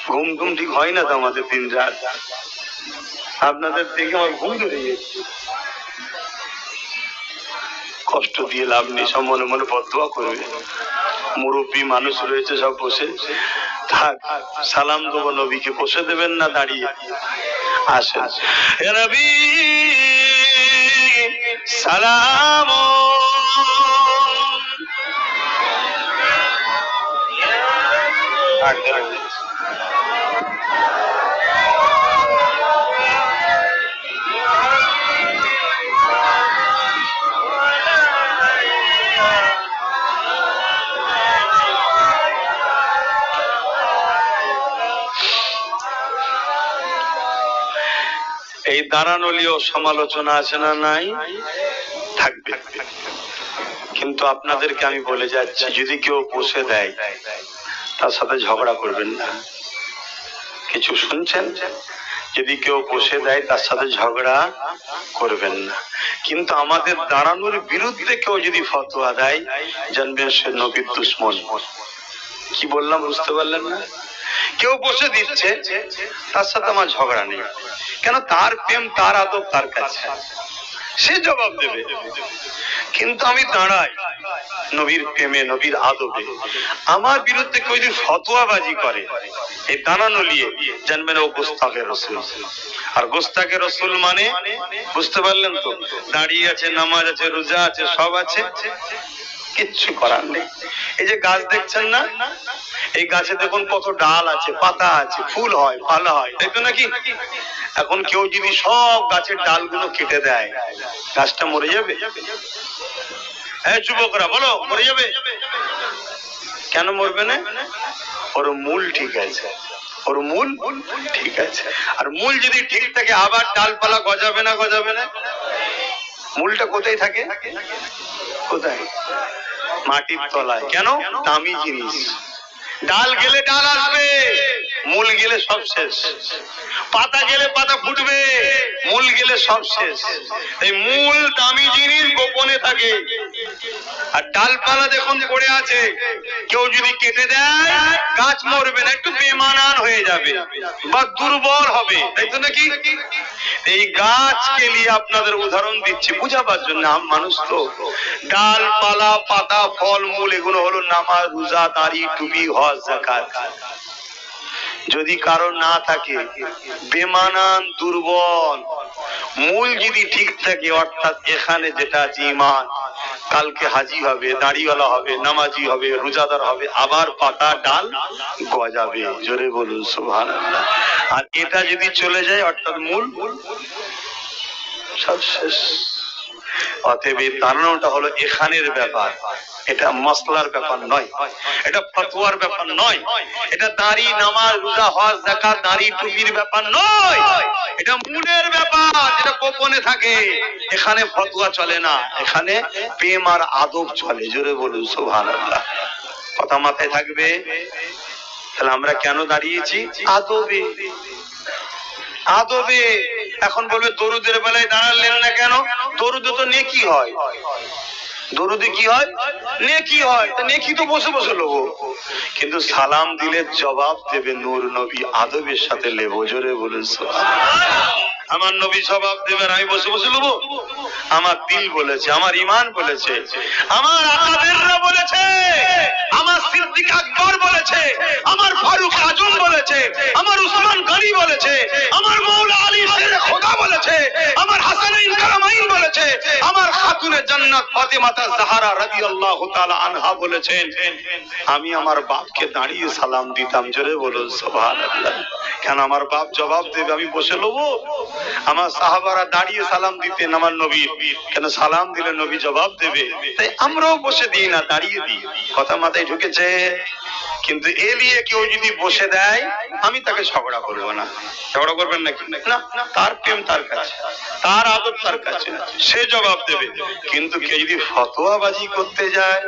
ঘুম ঘুম ঠিক হয় না তো আমাদের দিন রাত। আপনাদের দেখে আমার ঘুম ধরে গেছে। কষ্ট দিয়ে লাভ নেই, সব মনে মনে বদদোয়া করবে। মুরব্বী মানুষ রয়েছে সব বসে থাক, সালাম দেবো নবীকে। বসে দেবেন না দাঁড়িয়ে? আসেন। হে নবী সালাম এই দাঁড়ানোলিও সমালোচনা আছে না নাই? থাকবে। কিন্তু আপনাদেরকে আমি বলে যাচ্ছি, যদি কেউ বসে দেয় তার সাথে ঝগড়া করবেন না। কিছু শুনছেন? যদি কেউ বসে দেয় তার সাথে ঝগড়া করবেন না। কিন্তু আমাদের দাঁড়ানোর বিরুদ্ধে কেউ যদি ফতোয়া দেয়, জানবেন সে নবীর দুশমন। কি বললাম বুঝতে পারলেন না? কেউ বসে দিচ্ছে, তার সাথে আমার ঝগড়া নেই। কেন? তার প্রেম, তার আদব তার কাছে, সে জবাব দেবে। কিন্তু আমি দাঁড়াই নবীর প্রেমে, নবীর আদবে। আমার বিরুদ্ধে কেউ যদি ফতোয়াবাজি করে এই দাঁড়ানো নিয়ে, জানবেন ও গোস্তাকে রসুল। আর গোস্তাকে রসুল মানে বুঝতে পারলেন তো? দাঁড়িয়ে আছে, নামাজ আছে, রোজা আছে, সব আছে, কিচ্ছু করার নেই। এই যে গাছ দেখছেন না, এই গাছে দেখুন কত ডাল আছে, পাতা আছে, ফুল হয়, ফল হয়, তাই তো নাকি? এখন কেউ যদি সব গাছের ডালগুলো কেটে দেয়, গাছটা মরে যাবে? হ্যাঁ যুবকরা বলো, মরে যাবে? কেন মরবে না? ওর মূল ঠিক আছে, ওর মূল ঠিক আছে। আর মূল যদি ঠিক থাকে আবার ডালপালা গজাবে না? গজাবে না? মূলটা কোথায় থাকে? কোথায়? মাটির তলায়। কেন? দামি জিনিস। ডাল গেলে ডাল আসবে, মূল গেলে সব শেষ। পাতা গেলে পাতা ফুটবে, মূল গেলে সব শেষ। এই মূল দামি জিনিস গোপনে থাকে। আর ডালপালা দেখুন পড়ে আছে, কেউ যদি কেটে দেয় গাছ মরবে না, একটু বেমানান হয়ে যাবে বা দুর্বল হবে, তাই তো নাকি? এই গাছকে নিয়ে আপনাদের উদাহরণ দিচ্ছি বুঝাবার জন্য। মানুষ তো ডালপালা, পাতা, ফল মূল এগুলো হলো নামাজ, রোজা, দাড়ি, টুপি, হজ, যাকাত। যদি কারো না থাকে, বেমানান, দুর্বল, মূল যদি ঠিক থাকে, অর্থাৎ এখানে যেটা আছে ঈমান, কালকে হাজি হবে, দাড়িওয়ালা হবে, নামাজি হবে, রোজাদার হবে, আবার পাতা ডাল গজাবে। জোরে বলুন সুবহানাল্লাহ। আর এটা যদি চলে যায়, অর্থাৎ মূল সব শেষ। অতএব এই ধারণাটা হলো এখানের ব্যাপার, এটা মসলার ব্যাপার নয়, এটা ফতোয়ার ব্যাপার নয়, এটা দাড়ি, নামাজ, রোজা, হজ, যাকাত, দাড়ি, টুপির ব্যাপার নয়, এটা মূলের ব্যাপার, যেটা গোপনে থাকে। এখানে ফতোয়া চলে না, এখানে প্রেম আর আদব চলে। জোরে বলুন সুবহানাল্লাহ। কথা মাথায় থাকবে। তাহলে আমরা কেন দাঁড়িয়েছি? আদবে, আদবে। এখন বলবে দরুদের বেলায় দাঁড়ালেন না কেন? দরুদে তো নেকি হয়, দরুদে কি হয়? নেকি হয়। তা নেকি তো বসে বসে লোবো, কিন্তু সালাম দিলে জবাব দেবে নূর নবী, আদবের সাথে লেবো। জোরে বলুন সুবহানাল্লাহ। আমার নবী জবাব দেবেন, আমি বসে বসে নেবো? আমার দিল বলেছে, আমার ঈমান বলেছে, আমার আকাবেররা বলেছে, আমার সিদ্দিক আকবর বলেছে, আমার ফারুক আজম বলেছে, আমার উসমান গনি বলেছে, আমার মাওলা আলী শেরে খোদা বলেছে, আমার হাসানাইন কারামাইন বলেছে, আমার খাতুনে জান্নাত ফাতেমা জাহরা রাদিয়াল্লাহু তাআলা আনহা বলেছেন, আমি আমার বাপকে দাঁড়িয়ে সালাম দিতাম। জোরে বলুন সুবহানাল্লাহ। কেন? আমার বাপ জবাব দেবে, আমি বসে নেবো? আমার সাহাবারা দাঁড়িয়ে সালাম দিতেন আমার নবীর, কেন? সালাম দিলে নবী জবাব দেবে, তাই আমরাও বসে দিই না, দাঁড়িয়ে দিই। কথা মাথায় ঢুকেছে? কিন্তু এ নিয়ে কেউ যদি বসে দেয়, আমি তাকে ঝগড়া করবো না। ঝগড়া করবেন নাকি? না, তার প্রেম তার কাছে, তার আদব তার কাছে, সে জবাব দেবে। কিন্তু কেউ যদি ফতোয়াবাজি করতে যায়,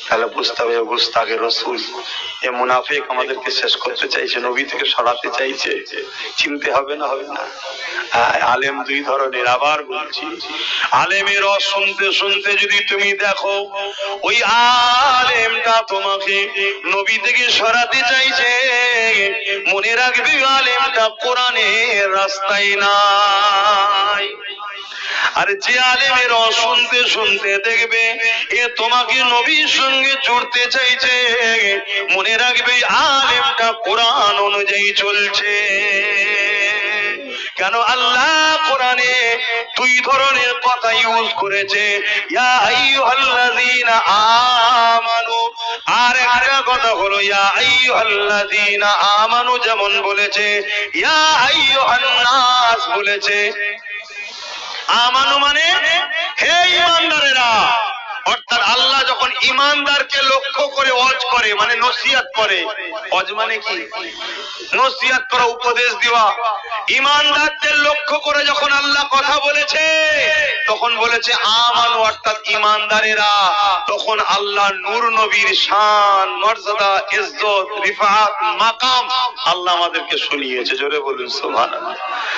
তাহলে বুঝতে হবে গুস্তাখে রাসূল, এ মুনাফিক আমাদেরকে শেষ করতে চাইছে, নবী থেকে সরাতে চাইছে। চিনতে হবে না? হবে না? আলেম দুই ধরনের, আবার বলছি। আলেমের শুনতে শুনতে যদি তুমি দেখো ওই আলেমটা তোমাকে নবী থেকে সরাতে চাইছে, মনে রাখবে আলেমটা কোরআনের রাস্তায় নাই। আর যে আলেমের শুনতে শুনতে দেখবে এ তোমাকে নবীর সঙ্গে জুড়তে চাইছে, মনে রাখবে আলেমটা কোরআন অনুযায়ী চলছে। কেন? আল্লাহ কোরআনে দুই ধরনের কথা ইউজ করেছে, ইয়া আইয়ুহাল্লাযীনা আমানু, আর একটা কথা হলো ইয়া আইয়ুহাল্লাযীনা আমানু। যেমন বলেছে ইয়া আইয়ুহান নাস বলেছে। আমানু মানে হে ঈমানদারেরা, অর্থাৎ আল্লাহ যখন ঈমানদারকে লক্ষ্য করে ওয়াজ করে, মানে নসিহত করে। ওয়াজ মানে কি? নসিহত করা, উপদেশ দেওয়া। ঈমানদারদের লক্ষ্য করে যখন আল্লাহ কথা বলেছে, তখন বলেছে আমানু, অর্থাৎ ঈমানদারেরা। তখন আল্লাহ নূর নবীর শান, মর্যাদা, ইজ্জত, রিফাত, মাকাম আল্লাহ আমাদেরকে শুনিয়েছে। জোরে বলুন সুবহানাল্লাহ।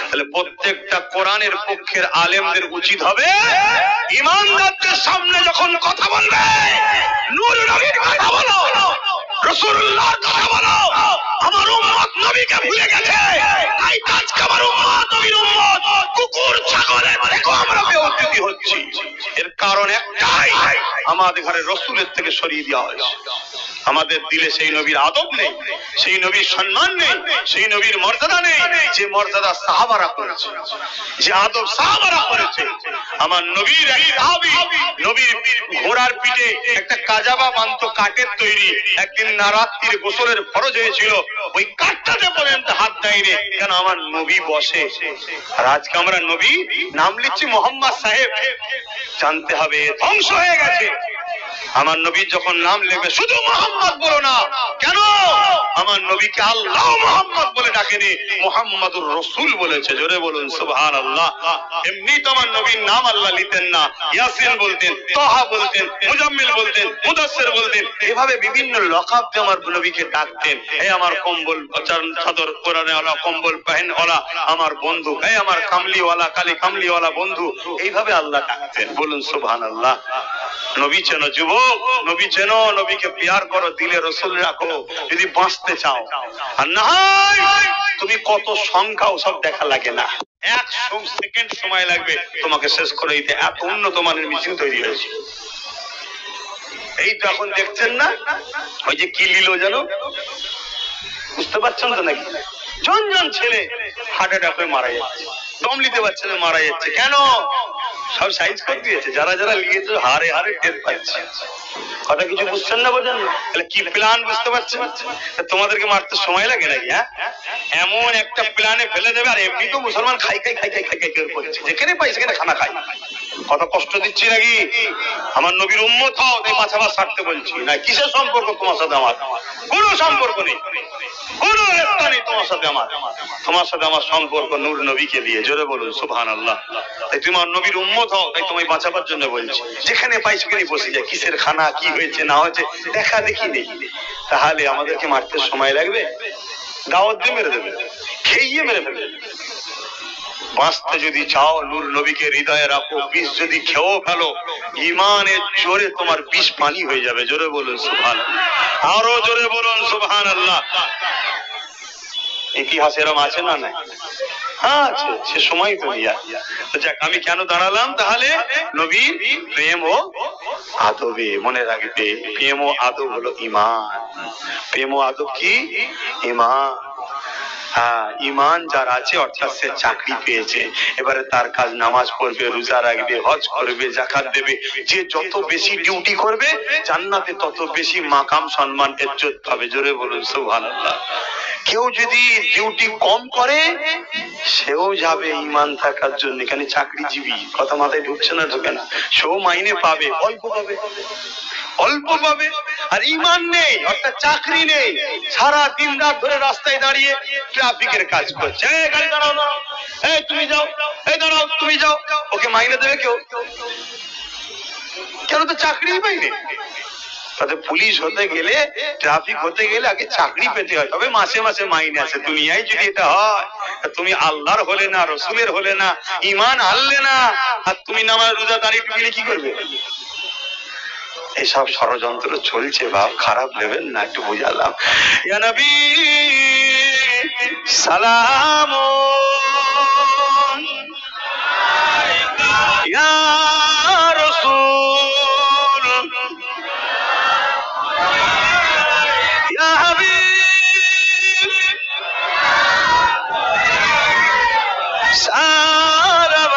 তাহলে প্রত্যেকটা কোরআনের পক্ষের আলেমদের উচিত হবে ঈমানদারদের সামনে যখন কথা বলবে, নূর নবীর কথা বলো, রাসূলুল্লাহর কথা বলো। আমার উম্মত নবীকে ভুলে গেছে, তাই আজকে আমার উম্মত নবীর উম্মত কুকুর ছাগলের থেকে আমরা বেউজ্জতি হচ্ছি। এর কারণ একটাই, আমাদের ঘরে রাসূলের থেকে সরিয়ে দেওয়া হয়েছে। আমাদের দিলে সেই নবীর আদব নেই, সেই নবীর সম্মান নেই, সেই নবীর মর্যাদা নেই, যে মর্যাদা সাহাবারা করেছে, যে আদব সাহাবারা করেছে। আমার নবীর এক সাহাবী, নবীর ঘোড়ার পিঠে একটা কাজাবা বানতো, কাঠের তৈরি। একদিন রাত্রির গোসলের ফরজ হয়েছিল, ওই কাঠটাতে পর্যন্ত হাত দেয়নি, কেন আমার নবী বসে। আর আজকে আমরা নবী নাম লিখছি মোহাম্মদ সাহেব, জানতে হবে ধ্বংস হয়ে গেছে। আমার নবী যখন নাম লিখবে শুধু মোহাম্মদ বলো না, কেন আমার নবীকে আল্লাহ মোহাম্মদ বলে ডাকেনি, মুহাম্মাদুর রাসূল বলেছে। জোরে বলুন সুবহানাল্লাহ। এমনি তো আমার নবীর নাম আল্লাহ লিখতেন না, ইয়াসিন বলতেন, তাহা বলতেন, মুজাম্মিল বলতেন, মুদাসসির বলতেন, এভাবে বিভিন্ন লকাব দিয়ে আমার নবীকে ডাকতেন। এই আমার কম্বল চাদর কোরআনেওয়ালা, কম্বল পাহেনওয়ালা আমার বন্ধু, এই আমার কামলিওয়ালা, কালি কামলিওয়ালা বন্ধু, এইভাবে আল্লাহ ডাকতেন। বলুন সুবহানাল্লাহ। নবী চেন যুবক, নবী চেন, নবীকে প্যার করো, দিলে রসুল রাখো যদি বাঁচতে চাও। আর না হয় তুমি কত সংখ্যা ওসব দেখা লাগে না, 1 সেকেন্ড সময় লাগবে তোমাকে শেষ করে দিতে। এত উন্নত মানের মেশিন তৈরি হয়েছে। এই তো এখন দেখছেন না ওই যে কি লিলো যেন, বুঝতে পারছেন তো নাকি? জন জন ছেলে হার্ট অ্যাটাক হয়ে মারা যাচ্ছে, দম নিতে পারছে না, মারা যাচ্ছে। কেন? সব সাইজ করে দিয়েছে। যারা যারা লিয়েছে হারে হারে টের পাচ্ছে। কথা কিছু বুঝছেন না, বোঝেন না? তাহলে কি প্ল্যান বুঝতে পারছেন? তোমাদেরকে মারতে সময় লাগে নাকি? হ্যাঁ, এমন একটা প্ল্যানে ফেলে দেবে। আর এমনি তো মুসলমান খাই খাই খাই খাই খাই খাই করে করছে, যেখানে পাই সেখানে খানা খাই। কত কষ্ট দিচ্ছি নাকি? আমার নবীর উম্মত হও, তাই মাছ মাছ ছাড়তে বলছি না। কিসের সম্পর্ক তোমার সাথে আমার? কোনো সম্পর্ক নেই, কোনো রেস্তা নেই তোমার সাথে আমার। তোমার সাথে আমার সম্পর্ক নূর নবীকে দিয়ে। জোরে বলুন সুবহানাল্লাহ। তাই তোমার নবীর উম্মত হও, তাই তোমায় বাঁচাবার জন্য বলছি। যেখানে পাই সেখানে বসে যায়, কিসের খানা, কি হয়েছে না হয়েছে দেখা দেখি নেই। তাহলে আমাদেরকে মারতে সময় লাগবে? দাওয়াত দিয়ে মেরে দেবে, খেয়ে মেরে ফেলবে। বাঁচতে যদি চাও নূর নবীকে হৃদয়ে রাখো। বিষ যদি খেয়েও ফেলো, ইমানের জোরে তোমার বিষ পানি হয়ে যাবে। জোরে বলুন সুবহানাল্লাহ, আরো জোরে বলুন সুবহানাল্লাহ। ইতিহাস এরম আছে না? নাই? হ্যাঁ আছে, সে সময় তো দিয়া। তো যাক, আমি কেন দাঁড়ালাম তাহলে? নবীর প্রেম ও আদবে মনে রাখবে। প্রেম ও আদব হলো ঈমান। প্রেম ও আদব কি? ঈমান। হ্যাঁ, ঈমান যার আছে অর্থাৎ সে চাকরি পেয়েছে, এবারে তার কাজ নামাজ পড়বে, রোজা রাখবে, হজ করবে, যাকাত দেবে। যে যত বেশি ডিউটি করবে জান্নাতে তত বেশি মাকাম, সম্মান, ইজ্জত পাবে। জোরে বলুন সুবহানাল্লাহ। কেউ যদি ডিউটি কম করে সেও যাবে ঈমান থাকার জন্য। এখানে চাকরিজীবী, কথা মাথায় ঢুকছে না? ঢুকে না? সেও মাইনে পাবে, অল্প পাবে, অল্প পাবে। আর ঈমান নেই অর্থাৎ চাকরি নেই, সারা দিন রাত ধরে রাস্তায় দাঁড়িয়ে ট্রাফিকের কাজ করছে। এই গাড়ি দাঁড়াও, দাঁড়াও, এই তুমি যাও, এই দাঁড়াও তুমি যাও। ওকে মাইনে দেবে কেউ? কেন? তো চাকরি পাইনি। পুলিশ হতে গেলে, ট্রাফিক হতে গেলে আগে চাকরি পেতে হয়, তবে মাসে মাসে মাইনে আছে। দুনিয়ায় যদি এটা হয়, তুমি আল্লাহর হলে না, রসুলের হলে না, ঈমান আনলে না, আর তুমি নামাজ রোজা দাঁড়িয়ে টুকিলে কি করবে? এসব ষড়যন্ত্র চলছে বাপ, খারাপ নেবেন না, একটু বুঝালাম। ইয়া নবী সালাম, ইয়া রাসূল, ইয়া হাবিব সালাম।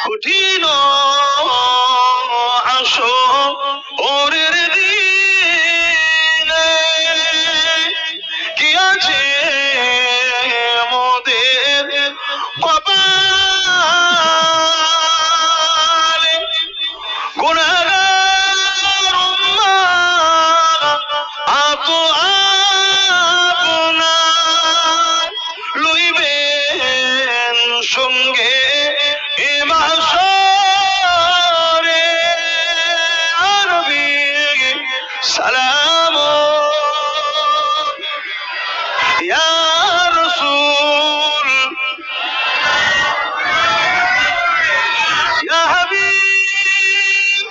কঠিন আসো ওরের দিনে, কি আছে মোদের কপালে, গুনাহগার উম্মাহ আপো আপনার লইবেন সঙ্গে এ মাহশরে। নবী সালাম, ইয়া রাসূল, ইয়া হাবিব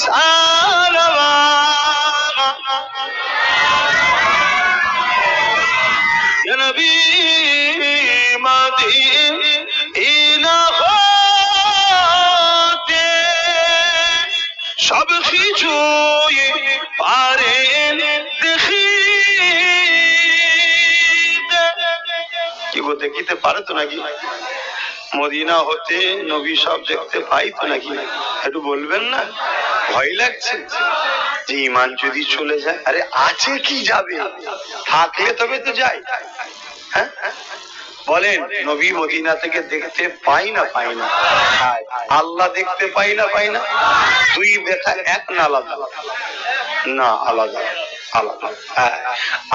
সালাম, ইয়া নবী মদিনা হতে সব কিছুই পারেন দেখিতে। কি গো, দেখিতে পারে তো নাকি? মদিনা হতে নবী সব দেখতে পাই তো নাকি? একটু বলবেন না? ভয় লাগছে যে ইমান যদি চলে যায়। আরে আছে কি যাবে, থাকলে তবে তো যাই। হ্যাঁ বলেন, নবী মদিনা থেকে দেখতে পাই না পাই না? আল্লাহ দেখতে পাই না পাই না? দুই দেখা এক না আলাদা? না আলাদা, আলাদা।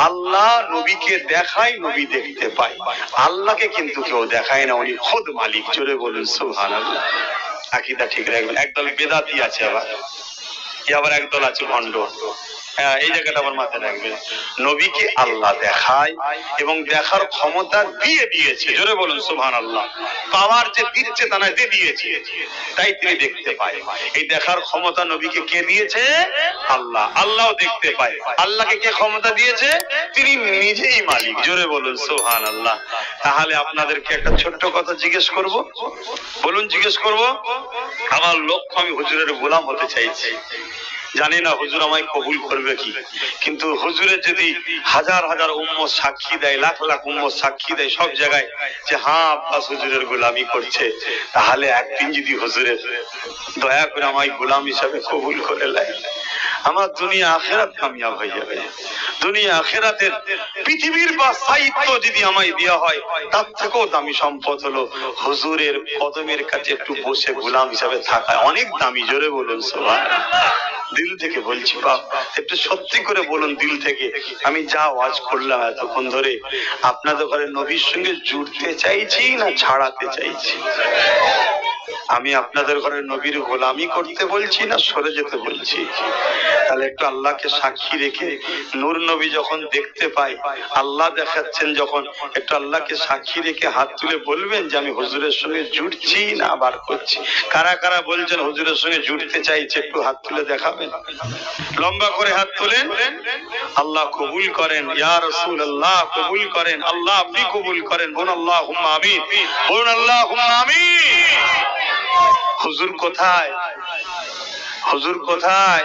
আল্লাহ নবীকে দেখায়, নবী দেখতে পায়। আল্লাহকে কিন্তু কেউ দেখায় না, উনি খোদ মালিক। জোরে বলুন সুবহানাল্লাহ। আকীদা ঠিক রাখবেন। একদল বেদাতি আছে, আবার একদল আছে ভণ্ড। এই জায়গাটা আমার মাথায় রাখবেন। নবীকে আল্লাহ দেখায় এবং দেখার ক্ষমতা দিয়ে দিয়েছে। জোরে বলুন সুবহানাল্লাহ। পাওয়ার যে দিচ্ছে তা না, দিয়ে দিয়েছে, তাই তিনি দেখতে পায়। এই দেখার ক্ষমতা নবীকে কে দিয়েছে? আল্লাহ। আল্লাহও দেখতে পায়। আল্লাহকে কে ক্ষমতা দিয়েছে? তিনি নিজেই মালিক। জোরে বলুন সুবহানাল্লাহ। তাহলে আপনাদেরকে একটা ছোট্ট কথা জিজ্ঞেস করব। বলুন, জিজ্ঞেস করব। আমার লক্ষ্য, আমি হুজুরের গোলাম হতে চাইছি। জানি না হুজুর আমায় কবুল করবে কি, কিন্তু হুজুরের যদি হাজার হাজার উম্মত সাক্ষী দেয়, লাখ লাখ উম্মত সাক্ষী দেয় সব জায়গায় যে হ্যাঁ আব্বাস হুজুরের গোলামি করছে, তাহলে একদিন যদি হুজুরের দয়া করে আমায় গোলাম হিসাবে কবুল করে নেয়, আমার দুনিয়া আখিরাত কামিয়াব হয়ে যাবে। দুনিয়া আখিরাতের পৃথিবীর বা সাহিত্য যদি আমায় দেওয়া হয়, তার থেকেও দামি সম্পদ হলো হুজুরের কদমের কাছে একটু বসে গোলাম হিসাবে থাকা। অনেক দামি। জোরে বলুন সুবহানাল্লাহ। দিল থেকে বলছি বাপ, একটু সত্যি করে বলুন দিল থেকে। আমি যা ওয়াজ করলাম এতক্ষণ ধরে, আপনাদের ঘরে নবীর সঙ্গে জুড়তে চাইছি না ছাড়াতে চাইছি? আমি আপনাদের ঘরে নবীর গোলামি করতে বলছি না সরে যেতে বলছি? তাহলে একটু আল্লাহকে সাক্ষী রেখে, নূর নবী যখন দেখতে পাই, আল্লাহ দেখাচ্ছেন যখন, একটু আল্লাহকে সাক্ষী রেখে হাত তুলে বলবেন যে আমি হুজুরের সঙ্গে জুড়ছি না আবার করছি? কারা কারা বলছেন হুজুরের সঙ্গে জুড়তে চাইছে, একটু হাত তুলে দেখাবেন। লম্বা করে হাত তোলেন। আল্লাহ কবুল করেন। ইয়া রাসূলুল্লাহ কবুল করেন। আল্লাহ আপনি কবুল করেন। বলুন আল্লাহুম্মা আমিন। বলুন আল্লাহুম্মা আমিন। হুজুর কোথায়? হুজুর কোথায়?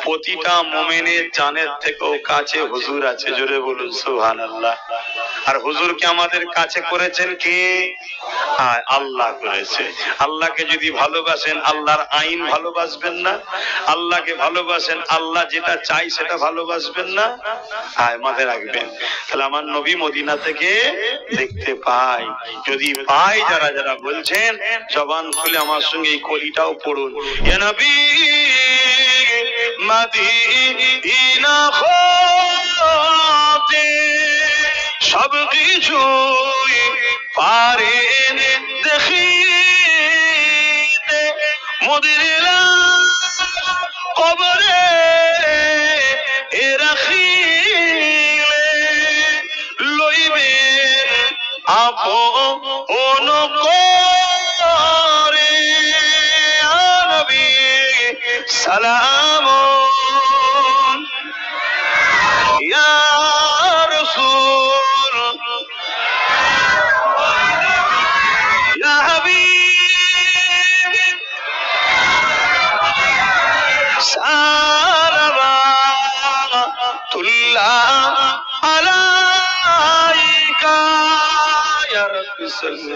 প্রতিটা মুমিনের জানের থেকেও কাছে হুজুর আছে। জোরে বলুন সুবহানাল্লাহ। আর হুজুরকে আমাদের কাছে করেছেন কে? আল্লাহ করেছে। আল্লাহকে যদি ভালোবাসেন, আল্লাহর আইন ভালোবাসবেন না? আল্লাহকে ভালোবাসেন, আল্লাহ যেটা চাই সেটা ভালোবাসবেন না? মাথায় রাখবেন। তাহলে আমার নবী মদিনা থেকে দেখতে পাই। যদি পাই, যারা যারা বলছেন জবান খুলে আমার সঙ্গে এই কলিটাও পড়ুন। ইয়া নবী মদিনা হতে সব কিছুই পারেন দেখিতে, মদিনা কবরে রাখিলে লইবেন আপন করে। নবী সালাম ইয়া রাসূল ইয়া হাবিব সালাওয়াতুল্লাহ আলাইকা ইয়া রাব্বি সাল্লি